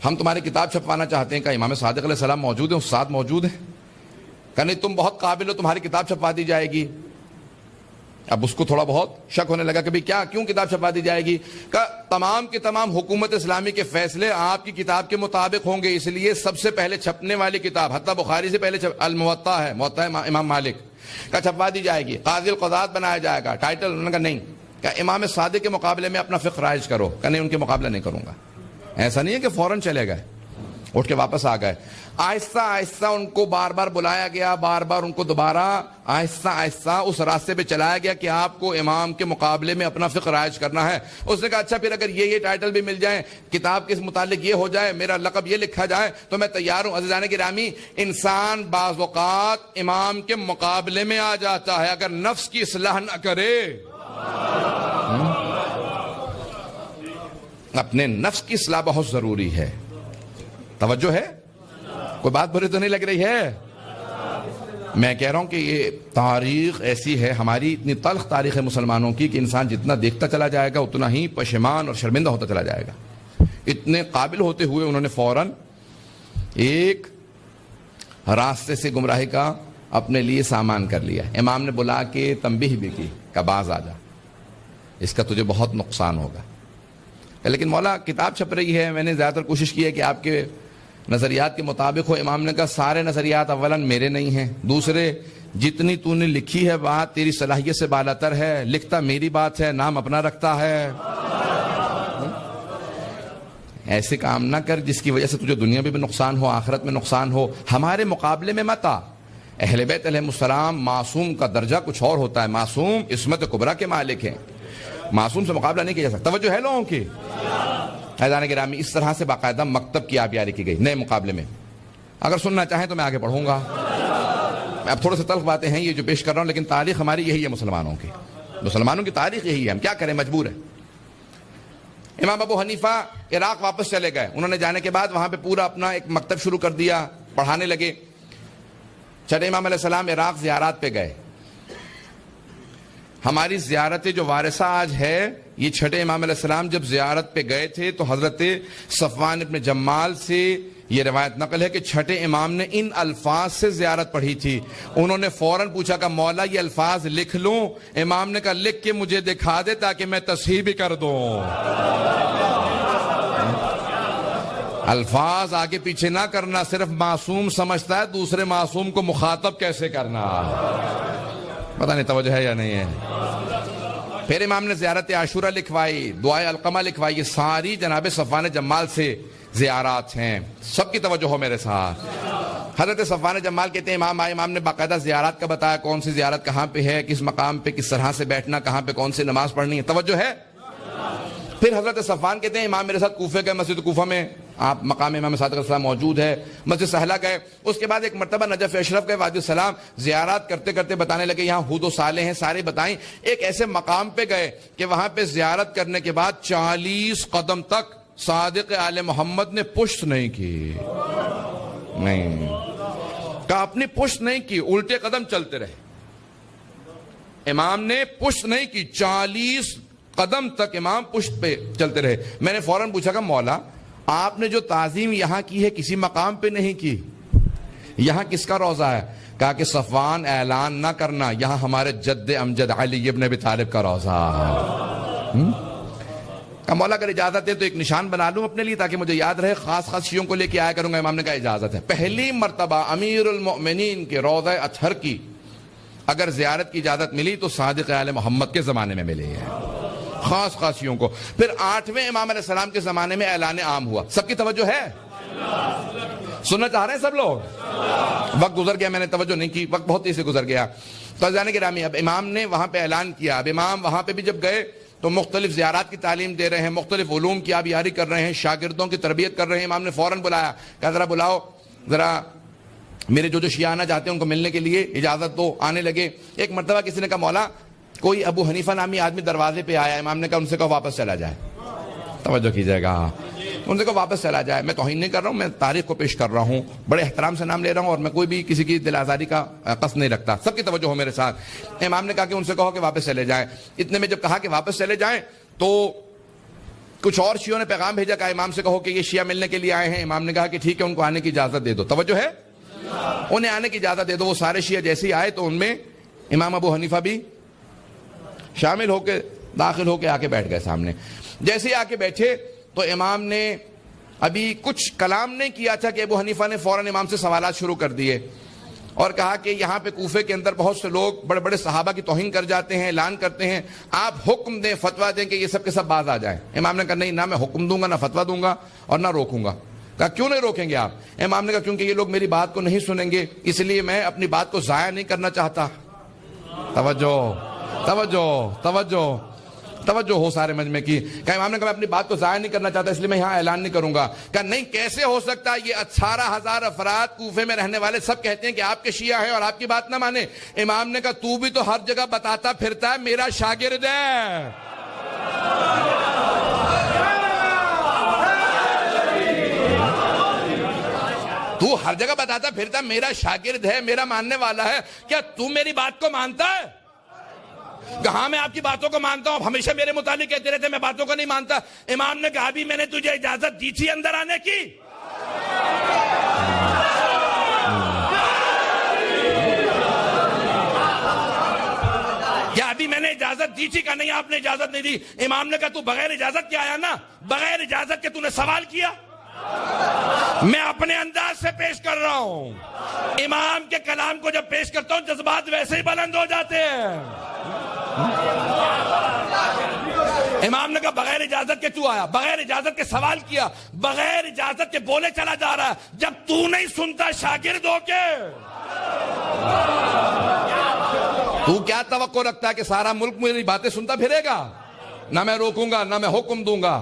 ہم تمہاری کتاب چھپوانا چاہتے ہیں. کہا امام صادق علیہ السلام موجود ہیں, استاد موجود ہیں. کہا نہیں تم بہت قابل ہو, تمہاری کتاب چھپوا دی جائے گی. اب اس کو تھوڑا بہت شک ہونے لگا کہ بھئی کیا, کیوں کتاب چھپوا دی جائے گی؟ کہ تمام کے تمام حکومت اسلامی کے فیصلے آپ کی کتاب کے مطابق ہوں گے, اس لیے سب سے پہلے چھپنے والی کتاب, حتیٰ بخاری سے پہلے الموطا ہے, موطا امام مالک کا چھپوا دی جائے گی. قاضی القضات بنایا جائے گا, ٹائٹل. انہوں نے کہا نہیں. کہ امام صادق کے مقابلے میں اپنا فقہ رائج کرو. کہ نہیں ان کے مقابلہ نہیں کروں گا. ایسا نہیں ہے کہ فوراً چلے گئے, اٹھ کے واپس آ گئے. آہستہ آہستہ ان کو بار بار بلایا گیا, بار بار ان کو دوبارہ آہستہ آہستہ اس راستے پہ چلایا گیا کہ آپ کو امام کے مقابلے میں اپنا فقہ رائج کرنا ہے. اس نے کہا اچھا پھر اگر یہ ٹائٹل بھی مل جائیں, کتاب کے متعلق یہ ہو جائے, میرا لقب یہ لکھا جائے تو میں تیار ہوں. عزیزان گرامی, انسان بعض اوقات امام کے مقابلے میں آ جاتا ہے اگر نفس کی اصلاح نہ کرے. اپنے نفس کی اصلاح بہت ضروری ہے. توجہ ہے؟ کوئی بات بری تو نہیں لگ رہی ہے؟ میں کہہ رہا ہوں کہ یہ تاریخ ایسی ہے, ہماری اتنی تلخ تاریخ ہے مسلمانوں کی, کہ انسان جتنا دیکھتا چلا جائے گا اتنا ہی پشیمان اور شرمندہ ہوتا چلا جائے گا. اتنے قابل ہوتے ہوئے انہوں نے فوراً ایک راستے سے گمراہی کا اپنے لیے سامان کر لیا. امام نے بلا کے تنبیہ بھی کی کہ باز آ جا, اس کا تجھے بہت نقصان ہوگا. لیکن مولا کتاب چھپ رہی ہے, میں نے زیادہ تر کوشش کی ہے کہ آپ کے نظریات کے مطابق ہو. امام نے کہا سارے نظریات اولاً میرے نہیں ہیں, دوسرے جتنی تو نے لکھی ہے بات تیری صلاحیت سے بالاتر ہے, لکھتا میری بات ہے, نام اپنا رکھتا ہے. ایسے کام نہ کر جس کی وجہ سے تجھے دنیا میں بھی نقصان ہو, آخرت میں نقصان ہو. ہمارے مقابلے میں مت آ. اہل بیت علیہ السلام معصوم کا درجہ کچھ اور ہوتا ہے, معصوم عصمت کبریٰ کے مالک ہیں, معصوم سے مقابلہ نہیں کیا جا سکتا. توجہ ہے لوگوں کی؟ عزیزان گرامی, اس طرح سے باقاعدہ مکتب کی آبیاری کی گئی نئے مقابلے میں. اگر سننا چاہیں تو میں آگے پڑھوں گا. اب تھوڑے سے تلخ باتیں ہیں یہ جو پیش کر رہا ہوں, لیکن تاریخ ہماری یہی ہے مسلمانوں کی. مسلمانوں کی تاریخ یہی ہے, ہم کیا کریں, مجبور ہیں. امام ابو حنیفہ عراق واپس چلے گئے. انہوں نے جانے کے بعد وہاں پہ پورا اپنا ایک مکتب شروع کر دیا, پڑھانے لگے. چھٹے امام علیہ السلام عراق زیارات پہ گئے. ہماری زیارت جو وارثہ آج ہے, یہ چھٹے امام علیہ السلام جب زیارت پہ گئے تھے تو حضرت صفوان ابن جمال سے یہ روایت نقل ہے کہ چھٹے امام نے ان الفاظ سے زیارت پڑھی تھی. انہوں نے فوراً پوچھا کہ مولا یہ الفاظ لکھ لوں؟ امام نے کہا لکھ کے مجھے دکھا دے تاکہ میں تصحیح بھی کر دوں. الفاظ آگے پیچھے نہ کرنا، صرف معصوم سمجھتا ہے دوسرے معصوم کو مخاطب کیسے کرنا. پتہ نہیں توجہ ہے یا نہیں ہے. پھر امام نے زیارت عاشورہ لکھوائی، دعائے علقمہ لکھوائی. یہ ساری جناب صفوان جمال سے زیارات ہیں. سب کی توجہ ہو میرے ساتھ. حضرت صفوان جمال کہتے ہیں امام آئے، امام نے باقاعدہ زیارات کا بتایا، کون سی زیارت کہاں پہ ہے، کس مقام پہ کس طرح سے بیٹھنا، کہاں پہ کون سی نماز پڑھنی ہے. توجہ ہے. پھر حضرت صفوان کہتے ہیں امام میرے ساتھ کوفے گئے، مسجد کوفہ میں آپ مقام امام صادق علیہ السلام موجود ہے. مسجد سہلہ گئے. اس کے بعد ایک مرتبہ نجف اشرف گئے، وادی السلام. زیارات کرتے کرتے بتانے لگے یہاں ہود و صالح ہیں، سارے بتائیں. ایک ایسے مقام پہ گئے کہ وہاں پہ زیارت کرنے کے بعد 40 قدم تک صادق آل محمد نے پشت نہیں کی. نہیں کہا اپنی پشت نہیں کی، الٹے قدم چلتے رہے. امام نے پشت نہیں کی، 40 قدم تک امام پشت پہ چلتے رہے. میں نے فوراً پوچھا کہ مولا آپ نے جو تعظیم یہاں کی ہے کسی مقام پہ نہیں کی، یہاں کس کا روضہ ہے؟ کہا کہ صفوان اعلان نہ کرنا، یہاں ہمارے جد امجد علی ابن ابی طالب کا روضہ ہے. کہا مولا اگر اجازت ہے تو ایک نشان بنا لوں اپنے لیے تاکہ مجھے یاد رہے، خاص شیعوں کو لے کے آیا کروں گا. امام نے کہا اجازت ہے. پہلی مرتبہ امیر المؤمنین کے روضہ اطہر کی اگر زیارت کی اجازت ملی تو صادق آل محمد کے زمانے میں ملی ہے، خاص شیعوں کو. پھر 8ویں امام علیہ السلام کے زمانے میں اعلان عام ہوا. سب کی توجہ ہے؟ سننا چاہ رہے ہیں سب لوگ؟ وقت گزر گیا، میں نے توجہ نہیں کی، وقت بہت تیزی سے گزر گیا. تو عزیزان گرامی اب امام نے وہاں پہ اعلان کیا. اب امام وہاں پہ بھی جب گئے تو مختلف زیارات کی تعلیم دے رہے ہیں، مختلف علوم کی آبیاری کر رہے ہیں، شاگردوں کی تربیت کر رہے ہیں. امام نے فوراً بلایا، کہا ذرا بلاؤ، ذرا میرے جو شیعہ آنا چاہتے ہیں ان کو ملنے کے لیے اجازت دو. آنے لگے. ایک مرتبہ کسی نے کہا مولا کوئی ابو حنیفہ نامی آدمی دروازے پہ آیا. امام نے کہا ان سے کہو واپس چلا جائے. توجہ کیجئے گا. ان سے کہو واپس چلا جائے. میں توہین نہیں کر رہا ہوں، میں تاریخ کو پیش کر رہا ہوں، بڑے احترام سے نام لے رہا ہوں اور میں کوئی بھی کسی کی دل آزاری کا قصد نہیں رکھتا. سب کی توجہ ہو میرے ساتھ. امام نے کہا کہ ان سے کہو کہ واپس چلے جائیں. اتنے میں جب کہا کہ واپس چلے جائیں تو کچھ اور شیعوں نے پیغام بھیجا، کہا امام سے کہو کہ یہ شیعہ ملنے کے لیے آئے ہیں. امام نے کہا کہ ٹھیک ہے ان کو آنے کی اجازت دے دو. توجہ ہے؟ انہیں آنے کی اجازت دے دو. وہ سارے شیعہ جیسے ہی آئے تو ان میں امام ابو حنیفہ بھی شامل ہو کے داخل ہو کے آ کے بیٹھ گئے سامنے. جیسے ہی آ کے بیٹھے تو امام نے ابھی کچھ کلام نہیں کیا تھا کہ ابو حنیفہ نے فوراً امام سے سوالات شروع کر دیے اور کہا کہ یہاں پہ کوفے کے اندر بہت سے لوگ بڑے بڑے صحابہ کی توہین کر جاتے ہیں، اعلان کرتے ہیں، آپ حکم دیں، فتویٰ دیں کہ یہ سب کے سب باز آ جائیں. امام نے کہا نہیں، نہ میں حکم دوں گا، نہ فتویٰ دوں گا اور نہ روکوں گا. کہا کیوں نہیں روکیں گے آپ؟ امام نے کہا کیونکہ یہ لوگ میری بات کو نہیں سنیں گے، اس لیے میں اپنی بات کو ضائع نہیں کرنا چاہتا. توجہ توجہ توجہ توجہ ہو سارے مجمع کی. کہ امام نے کہا میں اپنی بات کو ضائع نہیں کرنا چاہتا اس لیے میں یہاں اعلان نہیں کروں گا. کہ نہیں کیسے ہو سکتا؟ یہ 18,000 افراد کوفے میں رہنے والے سب کہتے ہیں کہ آپ کے شیعہ ہیں اور آپ کی بات نہ مانے. امام نے کہا تو بھی تو ہر جگہ بتاتا پھرتا ہے میرا شاگرد ہے. تو ہر جگہ بتاتا پھرتا میرا شاگرد ہے، میرا ماننے والا ہے، کیا تو میری بات کو مانتا ہے؟ کہاں میں آپ کی باتوں کو مانتا ہوں، ہمیشہ میرے متعلق کہتے رہتے میں باتوں کو نہیں مانتا. امام نے کہا بھی میں نے تجھے اجازت دی تھی اندر آنے کی. کیا ابھی میں نے اجازت دی تھی؟ کہ نہیں آپ نے اجازت نہیں دی. امام نے کہا تو بغیر اجازت کے آیا نا، بغیر اجازت کے تو نے سوال کیا. میں اپنے انداز سے پیش کر رہا ہوں. امام کے کلام کو جب پیش کرتا ہوں جذبات ویسے ہی بلند ہو جاتے ہیں. امام نے کہا بغیر اجازت کے تو آیا، بغیر اجازت کے سوال کیا، بغیر اجازت کے بولے چلا جا رہا ہے. جب تو نہیں سنتا شاگرد ہو کے تو کیا توقع رکھتا ہے کہ سارا ملک میری باتیں سنتا پھرے گا؟ نہ میں روکوں گا، نہ میں حکم دوں گا،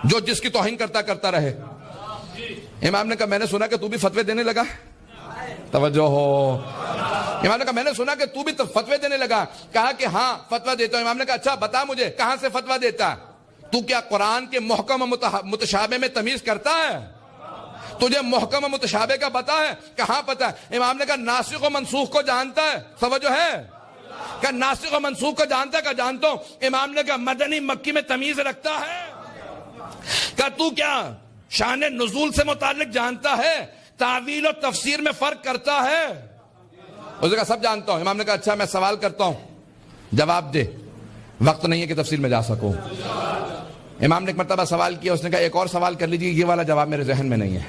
جو جس کی توہین کرتا رہے. امام نے کہا میں نے سنا کہ تو بھی فتوے دینے لگا. توجہ ہو. امام نے کہا میں نے سنا کہ تو بھی فتوے دینے لگا. کہا کہ ہاں فتویٰ دیتا ہوں. امام نے کہا اچھا بتا مجھے کہاں سے فتویٰ دیتا ہے؟ تو کیا قرآن کے محکم و متشابہ میں تمیز کرتا ہے؟ تجھے محکم و متشابہ کا پتا ہے؟ کہاں پتا ہے؟ امام نے کہا ناسخ و منسوخ کو جانتا ہے؟ توجہ ہے. کہ ناسخ و منسوخ کو جانتا ہے؟ کہ جانتا ہوں. امام نے کہا مدنی مکی میں تمیز رکھتا ہے؟ کہ تو کیا شان نزول سے متعلق جانتا ہے؟ تعویل و تفسیر میں فرق کرتا ہے؟ اس نے کہا سب جانتا ہوں. امام نے کہا اچھا میں سوال کرتا ہوں، جواب دے، وقت نہیں ہے کہ تفصیل میں جا سکوں. امام نے ایک مرتبہ سوال کیا, اس نے کہا ایک اور سوال کر لیجیے, یہ والا جواب میرے ذہن میں نہیں ہے.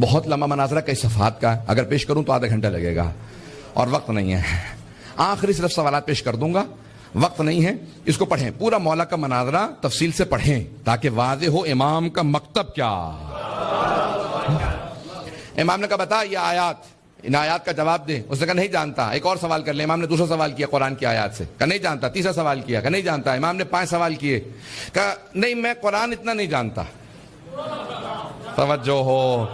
بہت لمبا مناظرہ کئی صفحات کا, اگر پیش کروں تو آدھا گھنٹہ لگے گا اور وقت نہیں ہے. آخری صرف سوالات پیش کر دوں گا, وقت نہیں ہے. اس کو پڑھیں, پورا مولا کا مناظرہ تفصیل سے پڑھیں تاکہ واضح ہو امام کا مکتب کیا. امام نے کہا بتا یہ آیات, ان آیات کا جواب دے. اس نے کہا نہیں جانتا. ایک اور سوال کر لے. امام نے دوسرا سوال کیا قرآن کی آیات سے, کہا نہیں جانتا. تیسرا سوال کیا, کہا نہیں جانتا. امام نے 5 سوال کیے, کہا نہیں میں قرآن اتنا نہیں جانتا. توجہ ہو,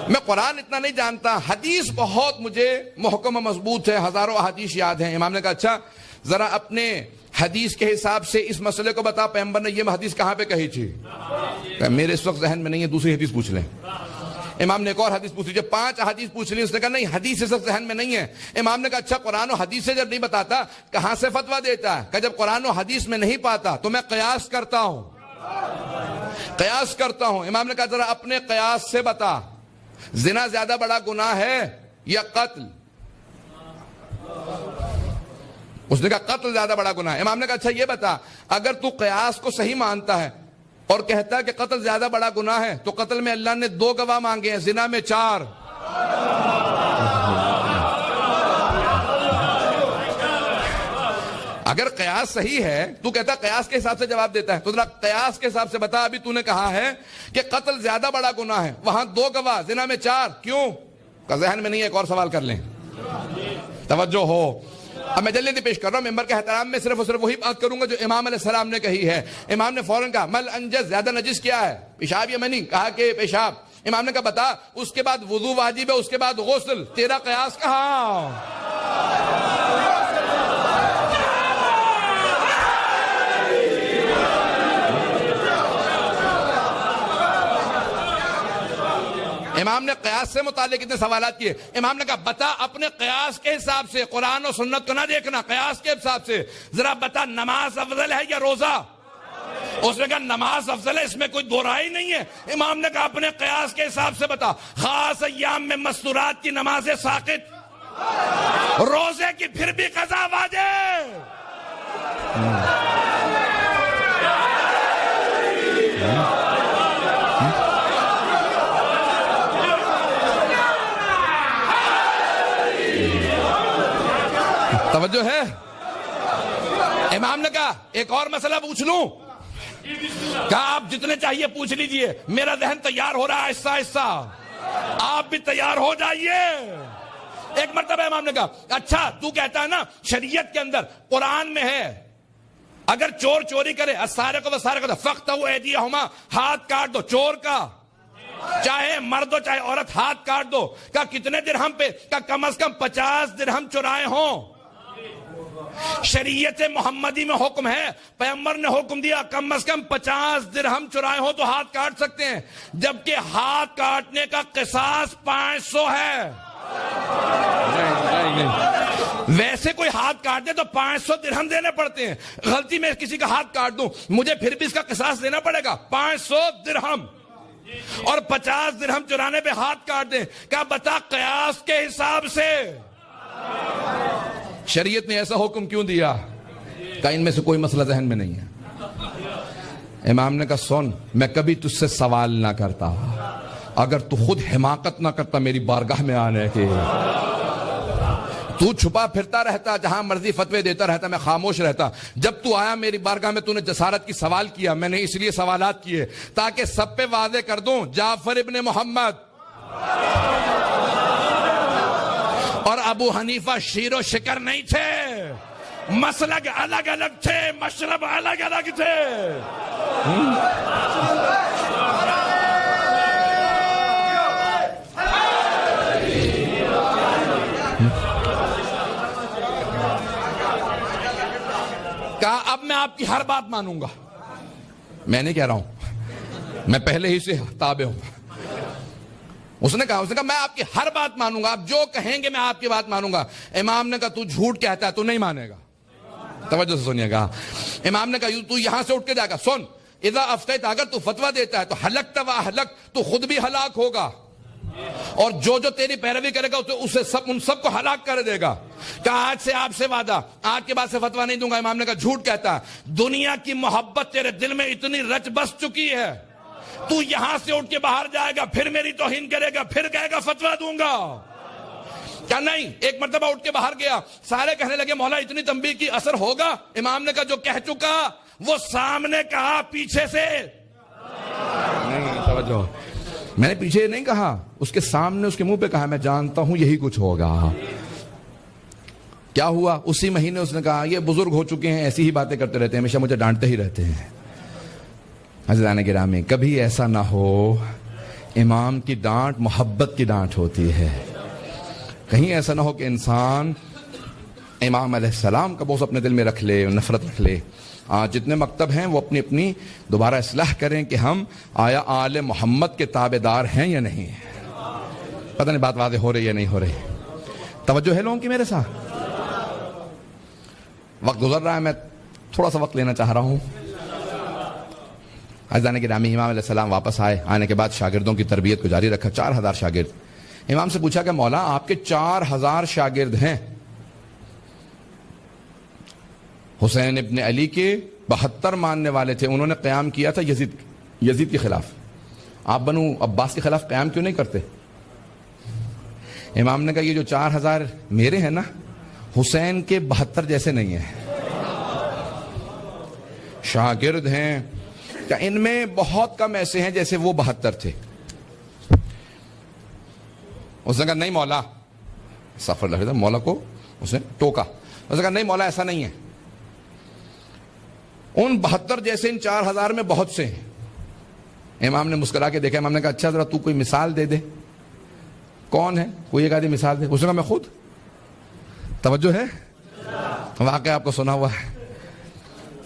میں قرآن اتنا نہیں جانتا, حدیث بہت مجھے محکم و مضبوط ہے, ہزاروں احادیث یاد ہیں. امام نے کہا اچھا ذرا اپنے حدیث کے حساب سے اس مسئلے کو بتا, پیغمبر نے یہ حدیث کہاں پہ کہی تھی؟ میرے اس وقت ذہن میں نہیں ہے, دوسری حدیث پوچھ لیں. امام نے ایک اور حدیث پوچھ لی, 5 حدیث پوچھ لی. اس نے کہا نہیں حدیث اس وقت ذہن میں نہیں ہے. امام نے کہا اچھا قرآن و حدیث سے جب نہیں بتاتا کہاں سے فتویٰ دیتا ہے؟ کہ جب قرآن و حدیث میں نہیں پاتا تو میں قیاس کرتا ہوں. قیاس کرتا ہوں. امام نے کہا ذرا اپنے قیاس سے بتا, زنا زیادہ بڑا گناہ ہے یا قتل؟ اس نے کہا قتل زیادہ بڑا گناہ ہے. امام نے کہا اچھا یہ بتا, اگر تو قیاس کو صحیح مانتا ہے اور کہتا ہے کہ قتل زیادہ بڑا گناہ ہے, تو قتل میں اللہ نے 2 گواہ مانگے ہیں, زنا میں 4. اگر قیاس صحیح ہے, تو کہتا قیاس کے حساب سے جواب دیتا ہے, تو ذرا قیاس کے حساب سے بتا. ابھی تو نے کہا ہے کہ قتل زیادہ بڑا گناہ ہے, وہاں 2 گواہ, زنا میں 4, کیوں؟ کا ذہن میں نہیں ہے, ایک اور سوال کر لیں. توجہ ہو. اب میں جلدی پیش کر رہا ہوں, ممبر کے احترام میں صرف اور صرف وہی بات کروں گا جو امام علیہ السلام نے کہی ہے. امام نے فوراً کہا مل انجز, زیادہ نجس کیا ہے؟ پیشاب یا منی؟ کہا کہ پیشاب. امام نے کہا بتا, اس کے بعد وضو واجب ہے, اس کے بعد غسل, تیرا قیاس کہاں؟ امام نے قیاس سے متعلق اتنے سوالات کیے. امام نے کہا بتا اپنے قیاس کے حساب سے, قرآن و سنت کو نہ دیکھنا, قیاس کے حساب سے ذرا بتا نماز افضل ہے یا روزہ؟ اس نے کہا نماز افضل ہے, اس میں کوئی دو رائے نہیں ہے. امام نے کہا اپنے قیاس کے حساب سے بتا, خاص ایام میں مستورات کی نمازیں ساقط, روزے کی پھر بھی قضا واجب. توجہ ہے. امام نے کہا ایک اور مسئلہ پوچھ لوں؟ کہا آپ جتنے چاہیے پوچھ لیجئے, میرا ذہن تیار ہو رہا ہے آہستہ آہستہ, آپ بھی تیار ہو جائیے. ایک مرتبہ امام نے کہا اچھا تو کہتا ہے نا شریعت کے اندر قرآن میں ہے اگر چور چوری کرے السارق والسارقۃ فاقطعوا ایدیہما, ہاتھ کاٹ دو چور کا, چاہے مرد ہو چاہے عورت, ہاتھ کاٹ دو. کہا کتنے درہم پہ؟ کہا کم از کم 50 درہم چرائے ہوں. شریعت محمدی میں حکم ہے, پیغمبر نے حکم دیا کم از کم 50 درہم چرائے ہوں تو ہاتھ کاٹ سکتے ہیں, جبکہ ہاتھ کاٹنے کا قصاص 500 ہے. ویسے کوئی ہاتھ کاٹ دے تو 500 درہم دینے پڑتے ہیں, غلطی میں کسی کا ہاتھ کاٹ دوں مجھے پھر بھی اس کا قصاص دینا پڑے گا 500 درہم, اور 50 درہم چرانے پہ ہاتھ کاٹ دیں. کیا بتا قیاس کے حساب سے شریعت نے ایسا حکم کیوں دیا؟ کہ ان میں سے کوئی مسئلہ ذہن میں نہیں ہے. امام نے کہا سن, میں کبھی تجھ سے سوال نہ کرتا اگر تو خود حماقت نہ کرتا میری بارگاہ میں آنے کے. تو چھپا پھرتا رہتا, جہاں مرضی فتوے دیتا رہتا, میں خاموش رہتا. جب تو آیا میری بارگاہ میں تو نے جسارت کی سوال کیا, میں نے اس لیے سوالات کیے تاکہ سب پہ واضح کر دوں جعفر ابن محمد اور ابو حنیفہ شیر و شکر نہیں تھے, مسلک الگ الگ تھے, مشرب الگ الگ تھے. کہا اب میں آپ کی ہر بات مانوں گا. میں نہیں کہہ رہا ہوں, میں پہلے ہی سے تابع ہوں. اس نے کہا میں آپ کی ہر بات مانوں گا, آپ جو کہیں گے میں آپ کی بات مانوں گا. امام نے کہا تو جھوٹ کہتا ہے, تو نہیں مانے گا. توجہ سے سنیے گا. امام نے کہا تو یہاں سے اٹھ کے جا گا, سن اذا افتیت, اگر تو فتویٰ دیتا ہے تو حلقت و اہلک, تو خود بھی ہلاک ہوگا اور جو تیری پیروی کرے گا اسے ان سب کو ہلاک کر دے گا. کہ آج سے آپ سے وعدہ, آج کے بعد سے فتویٰ نہیں دوں گا. امام نے کہا جھوٹ کہتا ہے, دنیا کی محبت تیرے دل میں اتنی رچ بس چکی ہے, تو یہاں سے اٹھ کے باہر جائے گا, پھر میری توہین کرے گا, پھر کہے گا فتویٰ دوں گا. کیا نہیں, ایک مرتبہ اٹھ کے باہر گیا, سارے کہنے لگے مولا اتنی تنبیہ کی اثر ہوگا؟ امام نے کہا جو کہہ چکا وہ سامنے کہا, پیچھے سے نہیں. توجہ, میں نے پیچھے نہیں کہا, اس کے سامنے اس کے منہ پہ کہا میں جانتا ہوں یہی کچھ ہوگا. کیا ہوا؟ اسی مہینے اس نے کہا یہ بزرگ ہو چکے ہیں, ایسی ہی باتیں کرتے رہتے ہیں, ہمیشہ مجھے ڈانٹتے ہی رہتے ہیں. عزیزان گرامی, کبھی ایسا نہ ہو, امام کی ڈانٹ محبت کی ڈانٹ ہوتی ہے. کہیں ایسا نہ ہو کہ انسان امام علیہ السلام کا بوجھ اپنے دل میں رکھ لے, نفرت رکھ لے. جتنے مکتب ہیں وہ اپنی اپنی دوبارہ اصلاح کریں کہ ہم آیا آل محمد کے تابعدار ہیں یا نہیں. پتہ نہیں بات واضح ہو رہی یا نہیں ہو رہی. توجہ ہے لوگوں کی میرے ساتھ؟ وقت گزر رہا ہے, میں تھوڑا سا وقت لینا چاہ رہا ہوں. عزیزان گرامی, امام علیہ السلام واپس آئے, آنے کے بعد شاگردوں کی تربیت کو جاری رکھا. 4000 شاگرد. امام سے پوچھا کہ مولا آپ کے 4000 شاگرد ہیں, حسین ابن علی کے 72 ماننے والے تھے, انہوں نے قیام کیا تھا یزید کے خلاف, آپ بنو عباس کے خلاف قیام کیوں نہیں کرتے؟ امام نے کہا یہ جو 4000 میرے ہیں نا, حسین کے 72 جیسے نہیں ہیں. شاگرد ہیں کہ ان میں بہت کم ایسے ہیں جیسے وہ 72 تھے. اس نے کہا نہیں مولا, سفر لگ رہا تھا, مولا کو اس نے ٹوکا. اس نے کہا نہیں مولا ایسا نہیں ہے, ان 72 جیسے ان 4000 میں بہت سے ہیں. امام نے مسکرا کے دیکھا. امام نے کہا اچھا ذرا تو کوئی مثال دے دے, کون ہے, کوئی ایک آدھی مثال دے. اس نے کہا میں خود. توجہ ہے, واقعہ آپ کو سنا ہوا ہے.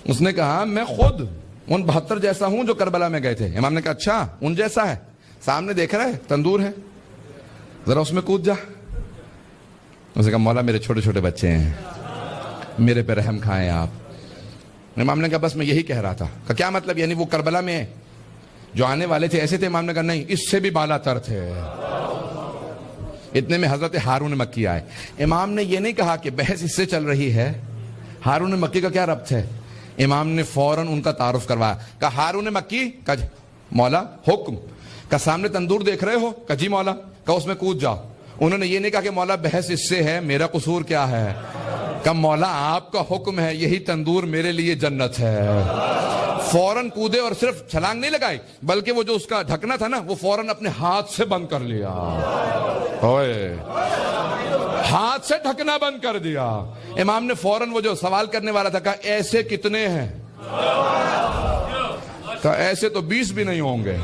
اس نے کہا میں خود ان 72 جیسا ہوں جو کربلا میں گئے تھے. امام نے کہا اچھا ان جیسا ہے, سامنے دیکھ رہا ہے تندور ہے, ذرا اس میں کود جا. اس نے کہا مولا میرے چھوٹے چھوٹے بچے ہیں, میرے پہ رحم کھائیں آپ. امام نے کہا بس میں یہی کہہ رہا تھا. کہ کیا مطلب, یعنی وہ کربلا میں جو آنے والے تھے ایسے تھے؟ امام نے کہا نہیں, اس سے بھی بالا تر تھے. اتنے میں حضرت ہارون مکی آئے. امام نے یہ نہیں کہا کہ بحث اس سے چل رہی ہے, ہارون مکی کا کیا ربط ہے. امام نے فوراً ان کا تعارف کروایا. کہا ہارون مکی, کہا مولا حکم. کہا سامنے تندور دیکھ رہے ہو؟ کہا جی مولا. کہا اس میں کود جاؤ. انہوں نے یہ نہیں کہا کہ مولا بحث اس سے ہے, میرا قصور کیا ہے. کہا مولا آپ کا حکم ہے, یہی تندور میرے لیے جنت ہے. فوراً کودے اور صرف چھلانگ نہیں لگائی, بلکہ وہ جو اس کا ڈھکنا تھا نا وہ فوراً اپنے ہاتھ سے بند کر لیا. ہاتھ سے ڈھکنا بند کر دیا. امام نے فوراً وہ جو سوال کرنے والا تھا کہا ایسے کتنے ہیں؟ کہا ایسے تو 20 بھی نہیں ہوں گے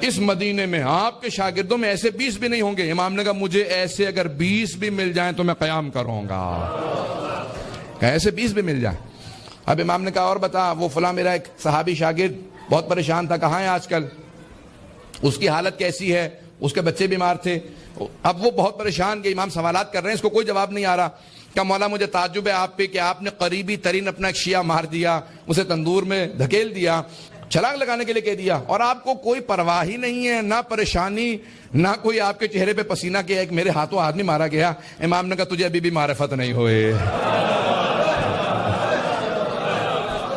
اس مدینے میں, آپ کے شاگردوں میں ایسے 20 بھی نہیں ہوں گے. امام نے کہا مجھے ایسے اگر 20 بھی مل جائیں تو میں قیام کروں گا. کہا ایسے 20 بھی مل جائیں. اب امام نے کہا اور بتا, وہ فلاں میرا ایک صحابی شاگرد بہت پریشان تھا, کہاں ہے آج کل, اس کی حالت کیسی ہے, اس کے بچے بیمار تھے. اب وہ بہت پریشان کہ امام سوالات کر رہے ہیں, اس کو کوئی جواب نہیں آ رہا. کہ مولا مجھے تعجب ہے آپ پہ کہ آپ نے قریبی ترین اپنا ایک شیعہ مار دیا, اسے تندور میں دھکیل دیا, چھلانگ لگانے کے لیے کہہ دیا, اور آپ کو کوئی پرواہ ہی نہیں ہے, نہ پریشانی, نہ کوئی آپ کے چہرے پہ پسینہ کیا. ایک میرے ہاتھوں آدمی مارا گیا. امام نے کہا تجھے ابھی بھی معرفت نہیں ہوئے,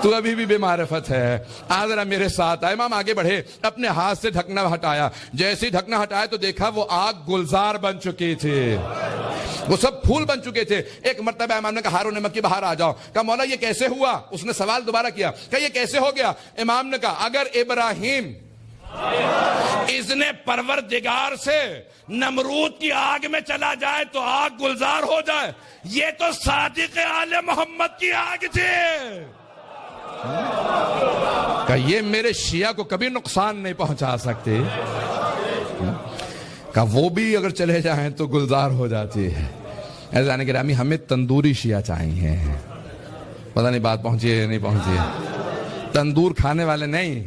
تو ابھی بھی بے معرفت ہے, آ ذرا میرے ساتھ. امام آگے بڑھے, اپنے ہاتھ سے ڈھکنا ہٹایا. جیسے ڈھکنا ہٹایا تو دیکھا وہ آگ گلزار بن چکی تھی, وہ سب پھول بن چکے تھے. ایک مرتبہ امام نے کہا ہارون مکی باہر آ جاؤ. کہا مولا یہ کیسے ہوا؟ اس نے سوال دوبارہ کیا, کہ یہ کیسے ہو گیا؟ امام نے کہا اگر ابراہیم اذن پروردگار سے نمرود کی آگ میں چلا جائے تو آگ گلزار ہو جائے, یہ تو صادق آل محمد کی آگ تھی. کہ یہ میرے شیعہ کو کبھی نقصان نہیں پہنچا سکتے. کہ وہ بھی اگر چلے جائیں تو گلزار ہو جاتی ہے. عزیزان گرامی ہمیں تندوری شیعہ چاہیے. پتہ نہیں بات پہنچی ہے یا نہیں پہنچی ہے. تندور کھانے والے نہیں,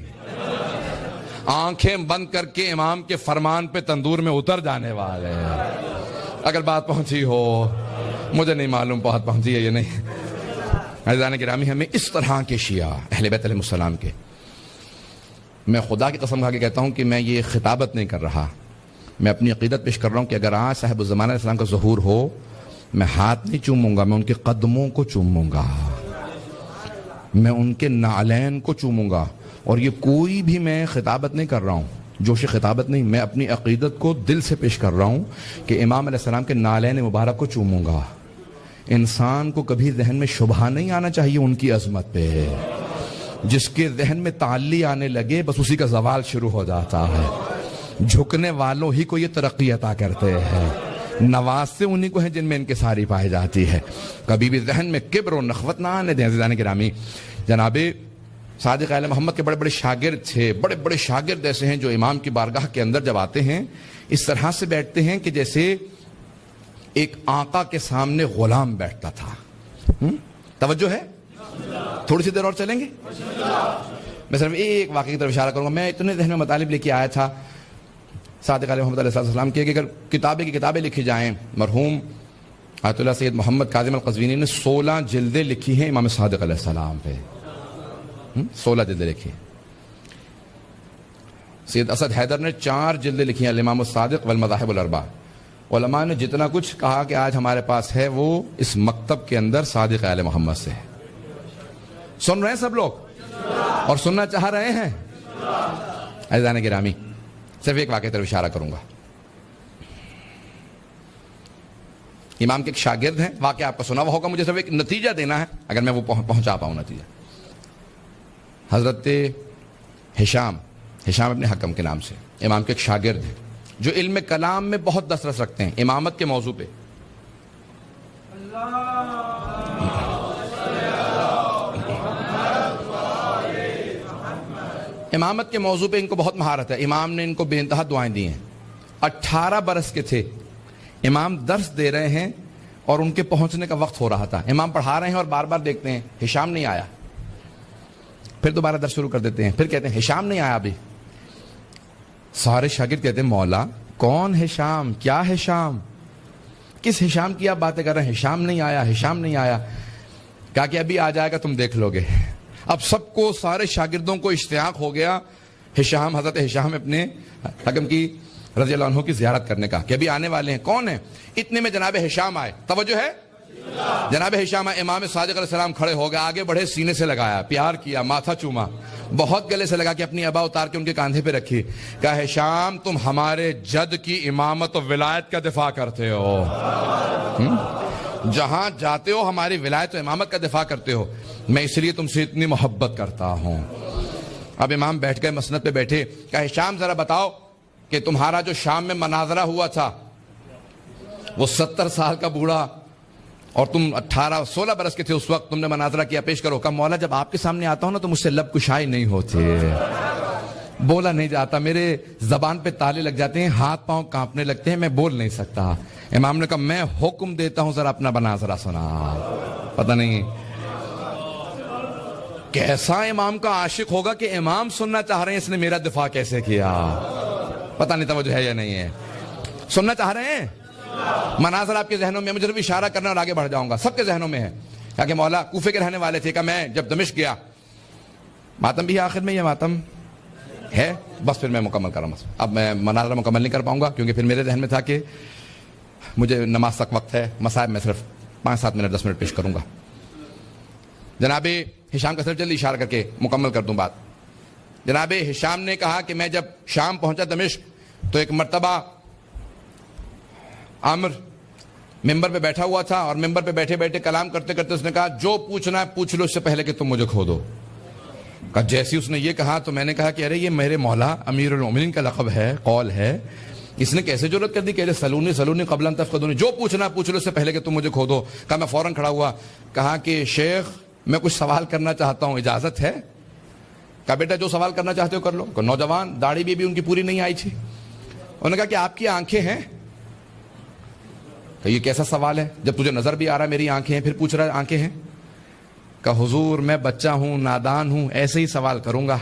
آنکھیں بند کر کے امام کے فرمان پہ تندور میں اتر جانے والے. اگر بات پہنچی ہو, مجھے نہیں معلوم بہت پہنچی ہے یا نہیں. عزیزان گرامی ہمیں اس طرح کے شیعہ اہل بیت علیہ السلام کے, میں خدا کی قسم کھا کے کہتا ہوں کہ میں یہ خطابت نہیں کر رہا, میں اپنی عقیدت پیش کر رہا ہوں کہ اگر آج صاحب الزمانہ علیہ السلام کا ظہور ہو، میں ہاتھ نہیں چوموں گا، میں ان کے قدموں کو چوموں گا، میں ان کے نعلین کو چوموں گا. اور یہ کوئی بھی میں خطابت نہیں کر رہا ہوں، جوش خطابت نہیں، میں اپنی عقیدت کو دل سے پیش کر رہا ہوں کہ امام علیہ السلام کے نعلین مبارک کو چوموں گا. انسان کو کبھی ذہن میں شبہ نہیں آنا چاہیے ان کی عظمت پہ. جس کے ذہن میں تعلی آنے لگے بس اسی کا زوال شروع ہو جاتا ہے. جھکنے والوں ہی کو یہ ترقی عطا کرتے ہیں، نوازتے انہی کو ہیں جن میں انکساری پائی جاتی ہے. کبھی بھی ذہن میں کبر و نخوت نہ آنے دیں. عزیزان گرامی، جناب صادق اہل محمد کے بڑے بڑے شاگرد تھے. بڑے بڑے شاگرد ایسے ہیں جو امام کی بارگاہ کے اندر جب آتے ہیں اس طرح سے بیٹھتے ہیں کہ جیسے ایک آقا کے سامنے غلام بیٹھتا تھا. توجہ ہے؟ تھوڑی سی دیر اور چلیں گے. میں صرف ایک واقعے کی طرف اشارہ کروں گا. میں اتنے ذہن میں مطالب لے کے آیا تھا صادق علیہ محمد علیہ السلام کے کہ اگر کتابیں لکھی جائیں، مرحوم آیت اللہ سید محمد کاظم القزوینی نے 16 جلدیں لکھی ہیں امام صادق علیہ السلام پہ. 16 جلدیں لکھی. سید اسد حیدر نے 4 جلدیں لکھی ہیں الامام الصادق والمذاہب الاربعہ. علماء نے جتنا کچھ کہا کہ آج ہمارے پاس ہے وہ اس مکتب کے اندر صادق آل محمد سے ہے. سن رہے ہیں سب لوگ اور سننا چاہ رہے ہیں؟ عزیزان گرامی، صرف ایک واقعے طرف اشارہ کروں گا. امام کے ایک شاگرد ہیں، واقعہ آپ کو سنا ہوا ہوگا، مجھے صرف ایک نتیجہ دینا ہے اگر میں وہ پہنچا پاؤں نتیجہ. حضرت ہشام ابن حکم کے نام سے امام کے ایک شاگرد ہیں جو علم کلام میں بہت دسترس رکھتے ہیں امامت کے موضوع پہ. امامت کے موضوع پہ ان کو بہت مہارت ہے. امام نے ان کو بے انتہا دعائیں دی ہیں. 18 برس کے تھے، امام درس دے رہے ہیں اور ان کے پہنچنے کا وقت ہو رہا تھا. امام پڑھا رہے ہیں اور بار بار دیکھتے ہیں ہشام نہیں آیا. پھر دوبارہ درس شروع کر دیتے ہیں، پھر کہتے ہیں ہشام نہیں آیا ابھی. سارے شاگرد کہتے ہیں مولا کون ہشام، کیا ہشام، کس ہشام کی آپ باتیں کر رہے ہیں؟ ہشام نہیں آیا. کہا کہ ابھی آ جائے گا، تم دیکھ لو گے. اب سب کو، سارے شاگردوں کو اشتیاق ہو گیا حضرت ہشام اپنے حکم کی رضی اللہ عنہ کی زیارت کرنے کا کہ ابھی آنے والے ہیں. کون ہیں؟ اتنے میں جناب ہشام آئے. توجہ ہے؟ جناب ہشام آئے. امام صادق علیہ السلام کھڑے ہو گئے، آگے بڑھے، سینے سے لگایا، پیار کیا، ماتھا چوما، بہت گلے سے لگا کے اپنی ابا اتار کے ان کے کاندھے پہ رکھی. کہا ہشام تم ہمارے جد کی امامت و ولایت کا دفاع کرتے ہو، جہاں جاتے ہو ہماری ولایت و امامت کا دفاع کرتے ہو، میں اس لیے تم سے اتنی محبت کرتا ہوں. اب امام بیٹھ گئے، مسند پہ بیٹھے. کہا ہشام ذرا بتاؤ کہ تمہارا جو شام میں مناظرہ ہوا تھا، وہ 70 سال کا بوڑھا اور تم 16 برس کے تھے اس وقت، تم نے مناظرہ کیا، پیش کرو. کہا مولا جب آپ کے سامنے آتا ہوں نا تو مجھ سے لب کشائی نہیں ہوتی، بولا نہیں جاتا، میرے زبان پہ تالے لگ جاتے ہیں، ہاتھ پاؤں کانپنے لگتے ہیں، میں بول نہیں سکتا. امام نے کہا میں حکم دیتا ہوں ذرا اپنا مناظرہ سنا. پتہ نہیں کیسا امام کا عاشق ہوگا کہ امام سننا چاہ رہے ہیں اس نے میرا دفاع کیسے کیا. پتہ نہیں توجہ ہے یا نہیں ہے. سننا چاہ رہے ہیں مناظر آپ کے ذہنوں میں. مجھے صرف اشارہ کرنا اور آگے بڑھ جاؤں گا. سب کے ذہنوں میں ہے. کہا کہ مولا کوفے کے رہنے والے تھے. کہ میں جب دمشق گیا، ماتم بھی ہے آخر میں، یہ ماتم ہے بس پھر میں مکمل کر رہا ہوں. اب میں مناظرہ مکمل نہیں کر پاؤں گا کیونکہ پھر میرے ذہن میں تھا کہ مجھے نماز تک وقت ہے. مسائب میں صرف 5-7 منٹ 10 منٹ پیش کروں گا. جناب ہشام کا صرف جلدی اشارہ کر کے مکمل کر دوں بات. جناب ہشام نے کہا کہ میں جب شام پہنچا دمشق تو ایک مرتبہ عامر ممبر پہ بیٹھا ہوا تھا اور ممبر پہ بیٹھے بیٹھے کلام کرتے کرتے اس نے کہا جو پوچھنا ہے پوچھ لو اس سے پہلے کہ تم مجھے کھو دو. کہا جیسی اس نے یہ کہا تو میں نے کہا کہ ارے یہ میرے مولا امیر المومنین کا لقب ہے، قول ہے، اس نے کیسے جرأت کر دی کہ سلونی قبل ان تفقدونی، جو پوچھنا ہے پوچھ لو اس سے پہلے کہ تم مجھے کھو دو. کہا میں فوراً کھڑا ہوا. کہا کہ شیخ میں کچھ سوال کرنا چاہتا ہوں، اجازت ہے؟ کہا بیٹا جو سوال کرنا چاہتے ہو کر لو. نوجوان داڑھی بھی ان کی پوری نہیں آئی تھی. انہوں نے کہا کہ آپ کی آنکھیں ہیں. کہ یہ کیسا سوال ہے جب تجھے نظر بھی آ رہا ہے میری آنکھیں ہیں پھر پوچھ رہا ہے آنکھیں ہیں؟ کہ حضور میں بچہ ہوں، نادان ہوں، ایسے ہی سوال کروں گا.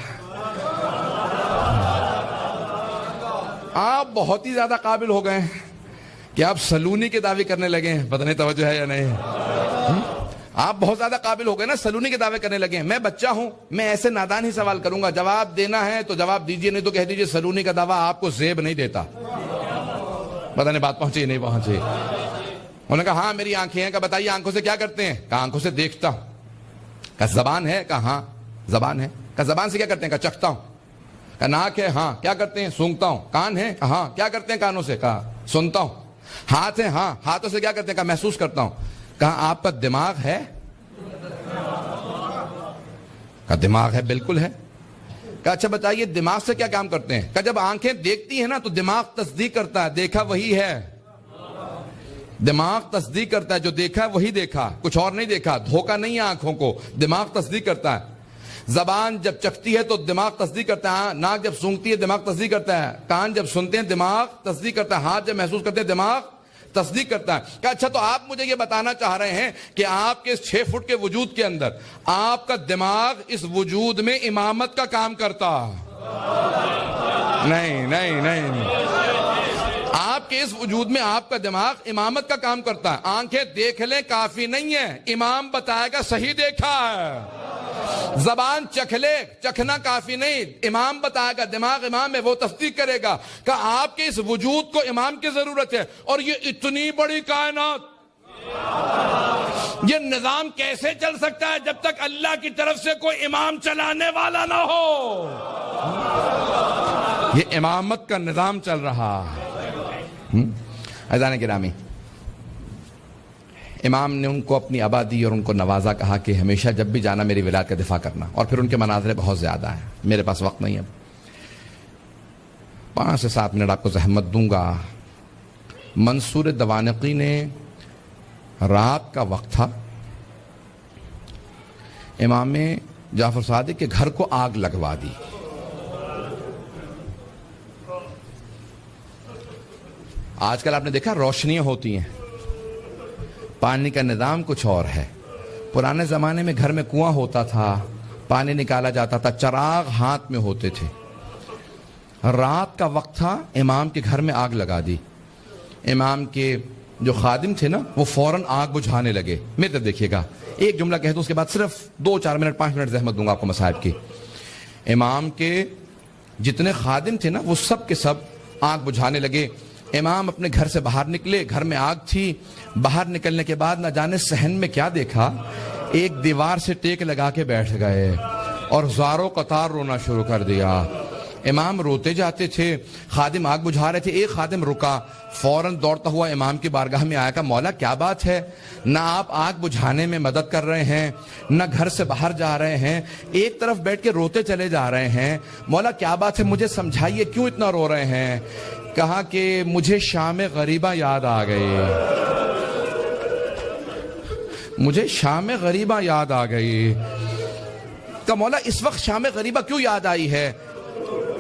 آپ بہت ہی زیادہ قابل ہو گئے ہیں کہ آپ سلونی کے دعوے کرنے لگے ہیں. پتہ نہیں توجہ ہے یا نہیں. آپ بہت زیادہ قابل ہو گئے نا، سلونی کے دعوے کرنے لگے ہیں. میں بچہ ہوں، میں ایسے نادان ہی سوال کروں گا. جواب دینا ہے تو جواب دیجئے، نہیں تو کہہ دیجئے سلونی کا دعویٰ آپ کو زیب نہیں دیتا. پتہ نہیں بات پہنچی نہیں پہنچی. انہوں نے کہا ہاں میری آنکھیں ہیں. کہا بتائیے آنکھوں سے کیا کرتے ہیں؟ کہا آنکھوں سے دیکھتا ہوں. کہا زبان ہے؟ کہا ہاں زبان ہے. کہا زبان سے کیا کرتے ہیں؟ کہا چکھتا ہوں. کہا ناک ہے؟ ہاں. کیا کرتے ہیں؟ سونگتا ہوں. کان ہے؟ کہا ہاں. کیا کرتے ہیں کانوں سے؟ کہا سنتا ہوں. ہاتھ ہے؟ ہاں. ہاتھوں سے کیا کرتے ہیں؟ کہا محسوس کرتا ہوں. کہا آپ کا دماغ ہے؟ کہا دماغ ہے بالکل ہے. کہا اچھا بتائیے دماغ سے کیا کام کرتے ہیں؟ کہا جب آنکھیں دیکھتی ہیں نا تو دماغ تصدیق کرتا ہے دیکھا وہی ہے. دماغ تصدیق کرتا ہے جو دیکھا ہے وہی دیکھا, کچھ اور نہیں دیکھا. دھوکہ نہیں ہے آنکھوں کو, دماغ تصدیق کرتا ہے. زبان جب چکھتی ہے تو دماغ تصدیق کرتا ہے, ناک جب سونگتی ہے دماغ تصدیق کرتا ہے, کان جب سنتے ہیں دماغ تصدیق کرتا ہے, ہاتھ جب محسوس کرتے ہیں دماغ تصدیق کرتا ہے. کہ اچھا تو آپ مجھے یہ بتانا چاہ رہے ہیں کہ آپ کے اس 6 فٹ کے وجود کے اندر آپ کا دماغ اس وجود میں امامت کا کام کرتا؟ نہیں نہیں نہیں. آپ کے اس وجود میں آپ کا دماغ امامت کا کام کرتا ہے. آنکھیں دیکھ لیں کافی نہیں ہے, امام بتائے گا صحیح دیکھا ہے. زبان چکھ لے, چکھنا کافی نہیں, امام بتائے گا, دماغ امام ہے وہ تصدیق کرے گا. کہ آپ کے اس وجود کو امام کی ضرورت ہے. اور یہ اتنی بڑی کائنات, یہ نظام کیسے چل سکتا ہے جب تک اللہ کی طرف سے کوئی امام چلانے والا نہ ہو؟ یہ امامت کا نظام چل رہا. عزیزان گرامی, امام نے ان کو اپنی آبادی اور ان کو نوازا, کہا کہ ہمیشہ جب بھی جانا میری ولایت کا دفاع کرنا. اور پھر ان کے مناظرے بہت زیادہ ہیں, میرے پاس وقت نہیں ہے, 5 سے 7 منٹ آپ کو زحمت دوں گا. منصور دوانقی نے رات کا وقت تھا, امام جعفر صادق کے گھر کو آگ لگوا دی. آج کل آپ نے دیکھا روشنیاں ہوتی ہیں, پانی کا نظام کچھ اور ہے. پرانے زمانے میں گھر میں کنواں ہوتا تھا, پانی نکالا جاتا تھا, چراغ ہاتھ میں ہوتے تھے. رات کا وقت تھا, امام کے گھر میں آگ لگا دی. امام کے جو خادم تھے نا وہ فوراً آگ بجھانے لگے. میرے طرف دیکھیے گا, ایک جملہ کہہ دوں اس کے بعد صرف 2-4 منٹ 5 منٹ زحمت دوں گا آپ کو مصائب کی. امام کے جتنے خادم تھے نا وہ سب کے سب آگ بجھانے لگے. امام اپنے گھر سے باہر نکلے, گھر میں آگ تھی. باہر نکلنے کے بعد نہ جانے صحن میں کیا دیکھا, ایک دیوار سے ٹیک لگا کے بیٹھ گئے اور زاروں قطار رونا شروع کر دیا. امام روتے جاتے تھے, خادم آگ بجھا رہے تھے. ایک خادم رکا, فوراً دوڑتا ہوا امام کی بارگاہ میں آیا. کہ مولا کیا بات ہے, نہ آپ آگ بجھانے میں مدد کر رہے ہیں, نہ گھر سے باہر جا رہے ہیں, ایک طرف بیٹھ کے روتے چلے جا رہے ہیں. مولا کیا بات ہے, مجھے سمجھائیے کیوں اتنا رو رہے ہیں؟ کہا کہ مجھے شام غریبہ یاد آ گئی, مجھے شام غریبہ یاد آ گئی. کہ مولا اس وقت شام غریبہ کیوں یاد آئی ہے؟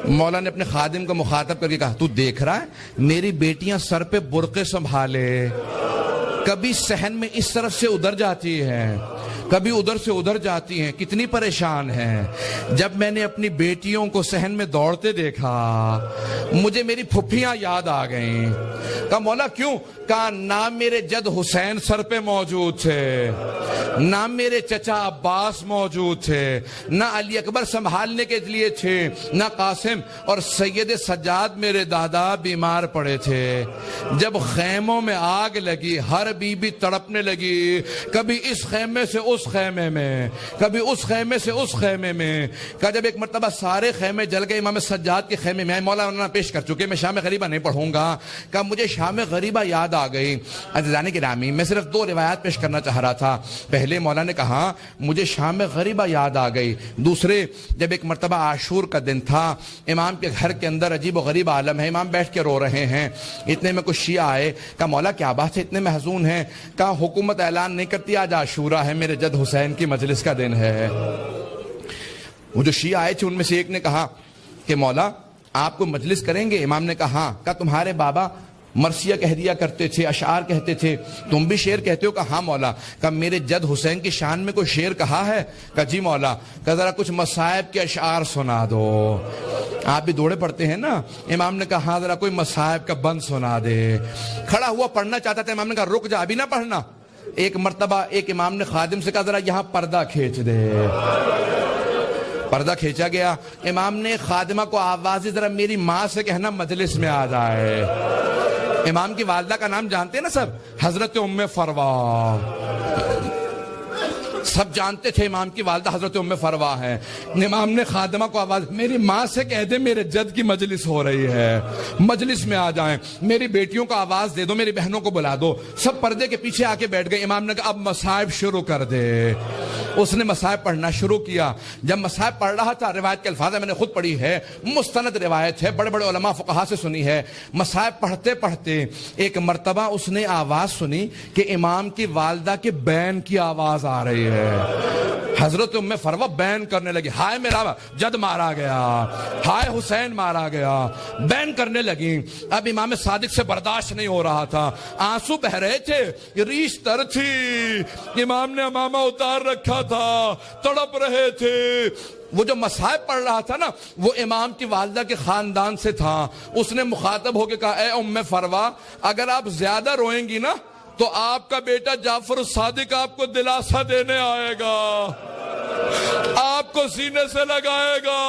مولا نے اپنے خادم کو مخاطب کر کے کہا, تو دیکھ رہا ہے میری بیٹیاں سر پہ برقعے سنبھالے, کبھی صحن میں اس طرف سے ادھر جاتی ہیں, کبھی ادھر سے ادھر جاتی ہیں, کتنی پریشان ہیں. جب میں نے اپنی بیٹیوں کو صحن میں دوڑتے دیکھا مجھے میری پھپھیاں یاد آ گئیں. کہا مولا کیوں؟ کہا نہ میرے جد حسین سر پہ موجود تھے, نہ میرے چچا عباس موجود تھے, نہ علی اکبر سنبھالنے کے لیے تھے, نہ قاسم, اور سید سجاد میرے دادا بیمار پڑے تھے. جب خیموں میں آگ لگی ہر بی بی تڑپنے لگی, کبھی اس خیمے سے اس خیمے میں, کبھی اس خیمے سے اس خیمے میں. کہ جب ایک مرتبہ سارے خیمے جل گئے, امام سجاد کے خیمے میں, مولانا پیش کر چکے, میں شام غریبہ نہیں پڑھوں گا. کہ مجھے شام غریبہ یاد آ گئی. عزیزان گرامی, میں صرف 2 روایات پیش کرنا چاہ رہا تھا. پہلے مولا نے کہا مجھے شام غریبہ یاد آ گئی. دوسرے, جب ایک مرتبہ عاشور کا دن تھا, امام کے گھر کے اندر عجیب و غریب عالم ہے, امام بیٹھ کے رو رہے ہیں. اتنے میں کچھ شیعہ آئے. کہا مولا کیا بات ہے, اتنے محزون ہیں؟ کہا حکومت اعلان نہیں کرتی آج عاشورہ ہے, میرے جد حسین کی مجلس کا دن ہے. وہ جو شیعہ آئے تھے ان میں سے ایک نے کہا کہ مولا آپ کو مجلس کریں گے؟ امام نے کہا ہاں. کہا تمہارے بابا مرثیہ کہہ دیا کرتے تھے, اشعار کہتے تھے, تم بھی شعر کہتے ہو؟ کہا ہاں مولا. کہا میرے جد حسین کی شان میں کوئی شعر کہا ہے؟ کہا جی مولا. کہا ذرا کچھ مصائب کے اشعار سنا دو. آپ بھی دوڑے پڑتے ہیں نا. امام نے کہا ہاں ذرا کوئی مصائب کا بند سنا دے. کھڑا ہوا پڑھنا چاہتا تھا, امام نے کہا رک جا, ابھی نہ پڑھنا. ایک مرتبہ ایک امام نے خادم سے کہا ذرا یہاں پردہ کھینچ دے. پردہ کھینچا گیا. امام نے خادمہ کو آوازی ذرا میری ماں سے کہنا مجلس میں آ جائے. امام کی والدہ کا نام جانتے ہیں نا سب؟ حضرت ام فروا. سب جانتے تھے امام کی والدہ حضرت ام فروا ہے. امام نے خادمہ کو آواز, میری ماں سے کہہ دے میرے جد کی مجلس ہو رہی ہے, مجلس میں آ جائیں, میری بیٹیوں کو آواز دے دو, میری بہنوں کو بلا دو. سب پردے کے پیچھے آ کے بیٹھ گئے. امام نے کہا اب مصائب شروع کر دے. اس نے مصائب پڑھنا شروع کیا. جب مصائب پڑھ رہا تھا, روایت کے الفاظ میں نے خود پڑھی ہے, مستند روایت ہے, بڑے بڑے علماء فقہا سے سنی ہے. مصائب پڑھتے پڑھتے ایک مرتبہ اس نے آواز سنی کہ امام کی والدہ کے بین کی آواز آ رہی ہے. حضرت ام فروا بین کرنے لگی, ہائے میرا جد مارا گیا, ہائے حسین مارا گیا, بین کرنے لگی. اب امام صادق سے برداشت نہیں ہو رہا تھا, آنسو بہ رہے تھے, ریش تر تھی. امام نے امامہ اتار رکھا تھا, تڑپ رہے تھے. وہ جو مصائب پڑھ رہا تھا نا, وہ امام کی والدہ کے خاندان سے تھا. اس نے مخاطب ہو کے کہا, اے ام فروا, اگر آپ زیادہ روئیں گی نا تو آپ کا بیٹا جعفر الصادق آپ کو دلاسا دینے آئے گا, آپ کو سینے سے لگائے گا,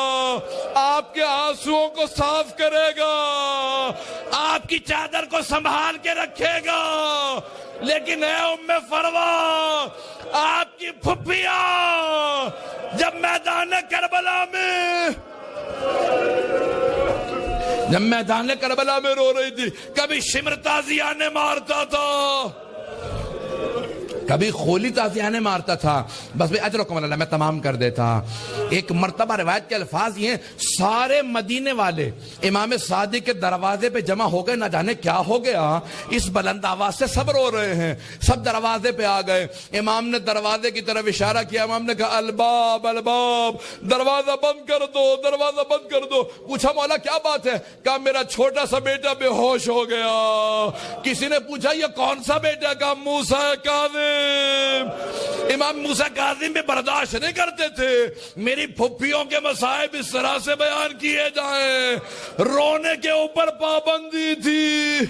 آپ کے آنسوؤں کو صاف کرے گا, آپ کی چادر کو سنبھال کے رکھے گا. لیکن اے ام فروا, آپ کی پھپھیاں جب میدان کربلا میں رو رہی تھی, کبھی شمر تازیانے مارتا تھا, کبھی خولی تازیانے مارتا تھا. بس بھئی اجرکم اللہ, میں تمام کر دیتا. ایک مرتبہ روایت کے الفاظ یہ ہیں, سارے مدینے والے امام صادق کے دروازے پہ جمع ہو گئے. نہ جانے کیا ہو گیا, اس بلند آواز سے سب رو رہے ہیں. سب دروازے پہ آ گئے. امام نے دروازے کی طرف اشارہ کیا. امام نے کہا الباب الباب, دروازہ بند کر دو, دروازہ بند کر دو. پوچھا مولا کیا بات ہے؟ کہا میرا چھوٹا سا بیٹا بے ہوش ہو گیا. کسی نے پوچھا یہ کون سا بیٹا؟ کہا موسیٰ کاظم. امام موسیٰ کاظم بھی برداشت نہیں کرتے تھے میری پھپھیوں کے مصائب اس طرح سے بیان کیے جائیں. رونے کے اوپر پابندی تھی.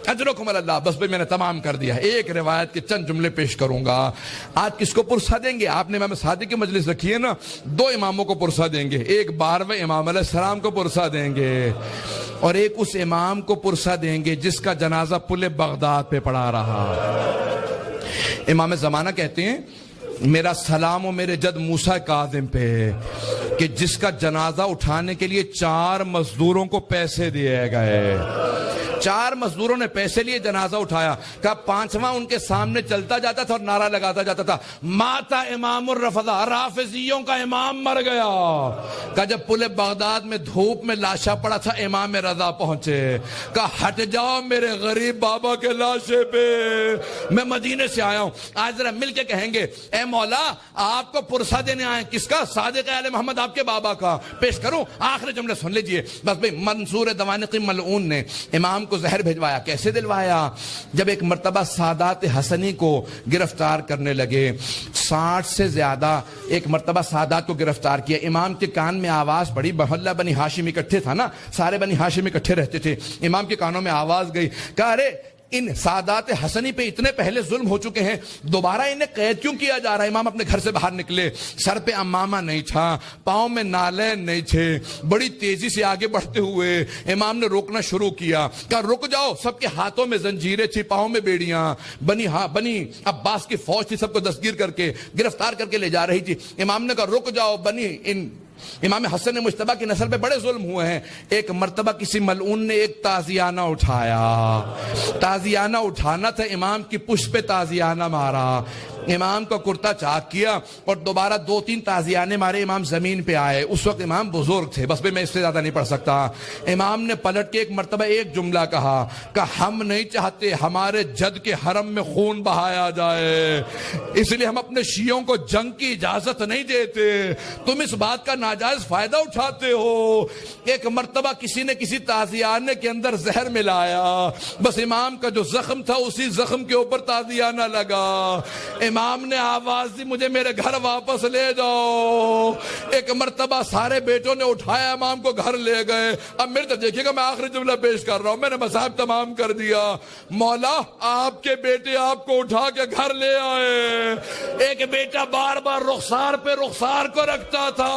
اجرکم اللہ. بس بھئی میں نے تمام کر دیا. ایک روایت کے چند جملے پیش کروں گا. آج کس کو پرسہ دیں گے؟ آپ نے امام صادق کی مجلس رکھی ہے نا, دو اماموں کو پرسہ دیں گے. ایک 12ویں امام علیہ السلام کو پرسہ دیں گے, اور ایک اس امام کو پرسہ دیں گے جس کا جنازہ پل بغداد پہ پڑا رہا. امام زمانہ کہتے ہیں, میرا سلام و میرے جد موسیٰ کاظم پہ, کہ جس کا جنازہ اٹھانے کے لیے 4 مزدوروں کو پیسے دیے گئے. 4 مزدوروں نے پیسے لیے, جنازہ اٹھایا. کہا 5واں ان کے سامنے چلتا جاتا تھا اور نعرہ لگاتا جاتا تھا, ماتا امام الرفضہ, رافضیوں کا امام مر گیا. کہا جب پل بغداد میں دھوپ میں لاشا پڑا تھا, امام رضا پہنچے. کہا ہٹ جاؤ میرے غریب بابا کے لاشے پہ, میں مدینے سے آیا ہوں. آج ذرا مل کے کہیں گے, اے مولا آپ کو پرسہ دینے آئے. کس کا؟ صادق آل محمد آپ کے بابا کا. پیش کروں؟ آخری جملے سن لیجئے. بس بھئی منصور دوانقی ملعون نے امام کو زہر بھجوایا. کیسے دلوایا؟ جب ایک مرتبہ سادات حسنی کو گرفتار کرنے لگے, 60 سے زیادہ ایک مرتبہ سادات کو گرفتار کیا. امام کے کان میں آواز پڑی, محلہ بنی ہاشم اکٹھے تھا نا, سارے بنی ہاشم اکٹھے رہتے تھے. امام کے کانوں میں آواز گئی, کہا ارے ان سادات حسنی پہ اتنے پہلے ظلم ہو چکے ہیں, دوبارہ انہیں قید کیوں کیا جا رہا ہے؟ امام اپنے گھر سے باہر نکلے, سر پہ امامہ نہیں تھا, پاؤں میں نالین نہیں تھے, بڑی تیزی سے آگے بڑھتے ہوئے امام نے روکنا شروع کیا. کہا رک جاؤ. سب کے ہاتھوں میں زنجیریں تھی, پاؤں میں بیڑیاں. بنی عباس کی فوج تھی, سب کو دستگیر کر کے گرفتار کر کے لے جا رہی تھی. امام نے کہا رک جاؤ, امام حسن مجتبیٰ کی نسل پہ بڑے ظلم ہوئے ہیں. ایک مرتبہ کسی ملعون نے ایک تازیانہ اٹھایا. تازیانہ اٹھانا تھا, امام کی پشت پہ تازیانہ مارا. امام کا کرتا چاک کیا اور دوبارہ 2-3 تازیانے مارے. امام زمین پہ آئے. اس وقت امام بزرگ تھے, بس میں اس سے زیادہ نہیں پڑھ سکتا. امام نے پلٹ کے ایک مرتبہ ایک جملہ کہا کہ ہم نہیں چاہتے ہمارے جد کے حرم میں خون بہایا جائے, اس لیے ہم اپنے شیعوں کو جنگ کی اجازت نہیں دیتے. تم اس بات کا ناجائز فائدہ اٹھاتے ہو. ایک مرتبہ کسی نے کسی تازیانے کے اندر زہر ملایا, بس امام کا جو زخم تھا اسی زخم کے اوپر تازیانہ لگا. امام نے آواز دی, مجھے میرے گھر واپس لے جاؤ. ایک مرتبہ سارے بیٹوں نے اٹھایا, امام کو گھر لے گئے. اب میرے طرف دیکھیے گا, میں آخری جملہ پیش کر رہا ہوں, میں نے مصائب تمام کر دیا. مولا آپ کے بیٹے آپ کو اٹھا کے گھر لے آئے. ایک بیٹا بار بار رخسار پہ رخسار کو رکھتا تھا,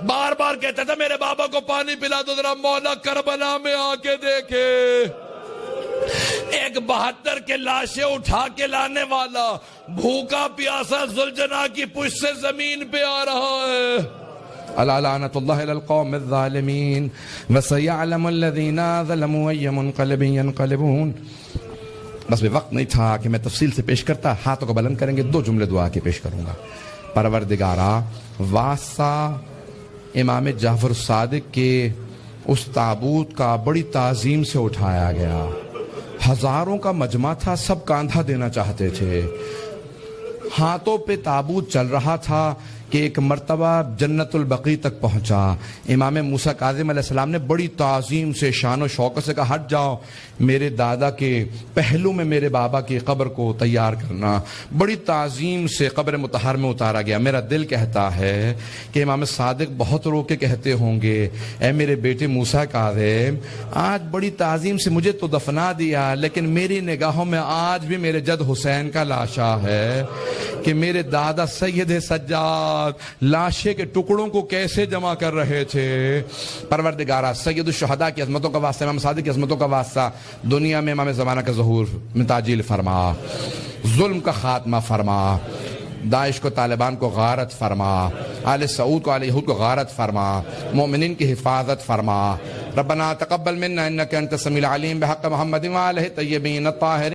بار بار کہتا تھا میرے بابا کو پانی پلا دو ذرا, مولا کربلا میں آ کے دیکھے. ایک 72 کے لاشیں اٹھا کے لانے والا بھوکا پیاسا ذوالجناح کی پشت سے زمین پہ آ رہا ہے. الا لعنت اللہ علی القوم الظالمین وسیعلم الذین ظلموا ای منقلب ینقلبون. بس بھی وقت نہیں تھا کہ میں تفصیل سے پیش کرتا. ہاتھوں کو بلند کریں گے, 2 جملے دعا کے پیش کروں گا. پروردگارا, واسطہ امام جعفر الصادق کے اس تابوت کا بڑی تعظیم سے اٹھایا گیا. ہزاروں کا مجمع تھا, سب کاندھا دینا چاہتے تھے. ہاتھوں پہ تابوت چل رہا تھا کہ ایک مرتبہ جنت البقیع تک پہنچا. امام موسیٰ کاظم علیہ السلام نے بڑی تعظیم سے شان و شوق سے کہا, ہٹ جاؤ, میرے دادا کے پہلو میں میرے بابا کی قبر کو تیار کرنا. بڑی تعظیم سے قبر مطہر میں اتارا گیا. میرا دل کہتا ہے کہ امام صادق بہت رو کے کہتے ہوں گے, اے میرے بیٹے موسیٰ کاظم, آج بڑی تعظیم سے مجھے تو دفنا دیا, لیکن میری نگاہوں میں آج بھی میرے جد حسین کا لاشا ہے کہ میرے دادا سید سجاد لاشے کے ٹکڑوں کو کیسے جمع کر رہے تھے. پروردگارا, سید الشہداء کی عظمتوں کا واسطہ, امام صادق کی عظمتوں کا واسطہ, دنیا میں امام زمانہ کا ظہور میں تعجیل فرما, ظلم کا خاتمہ فرما, داعش کو طالبان کو غارت فرما, آل سعود کو آل یہود کو غارت فرما, مومنین کی حفاظت فرما. ربنا تقبل منا انک انت السمیع العلیم بحق محمد وآلہ الطیبین الطاہرین.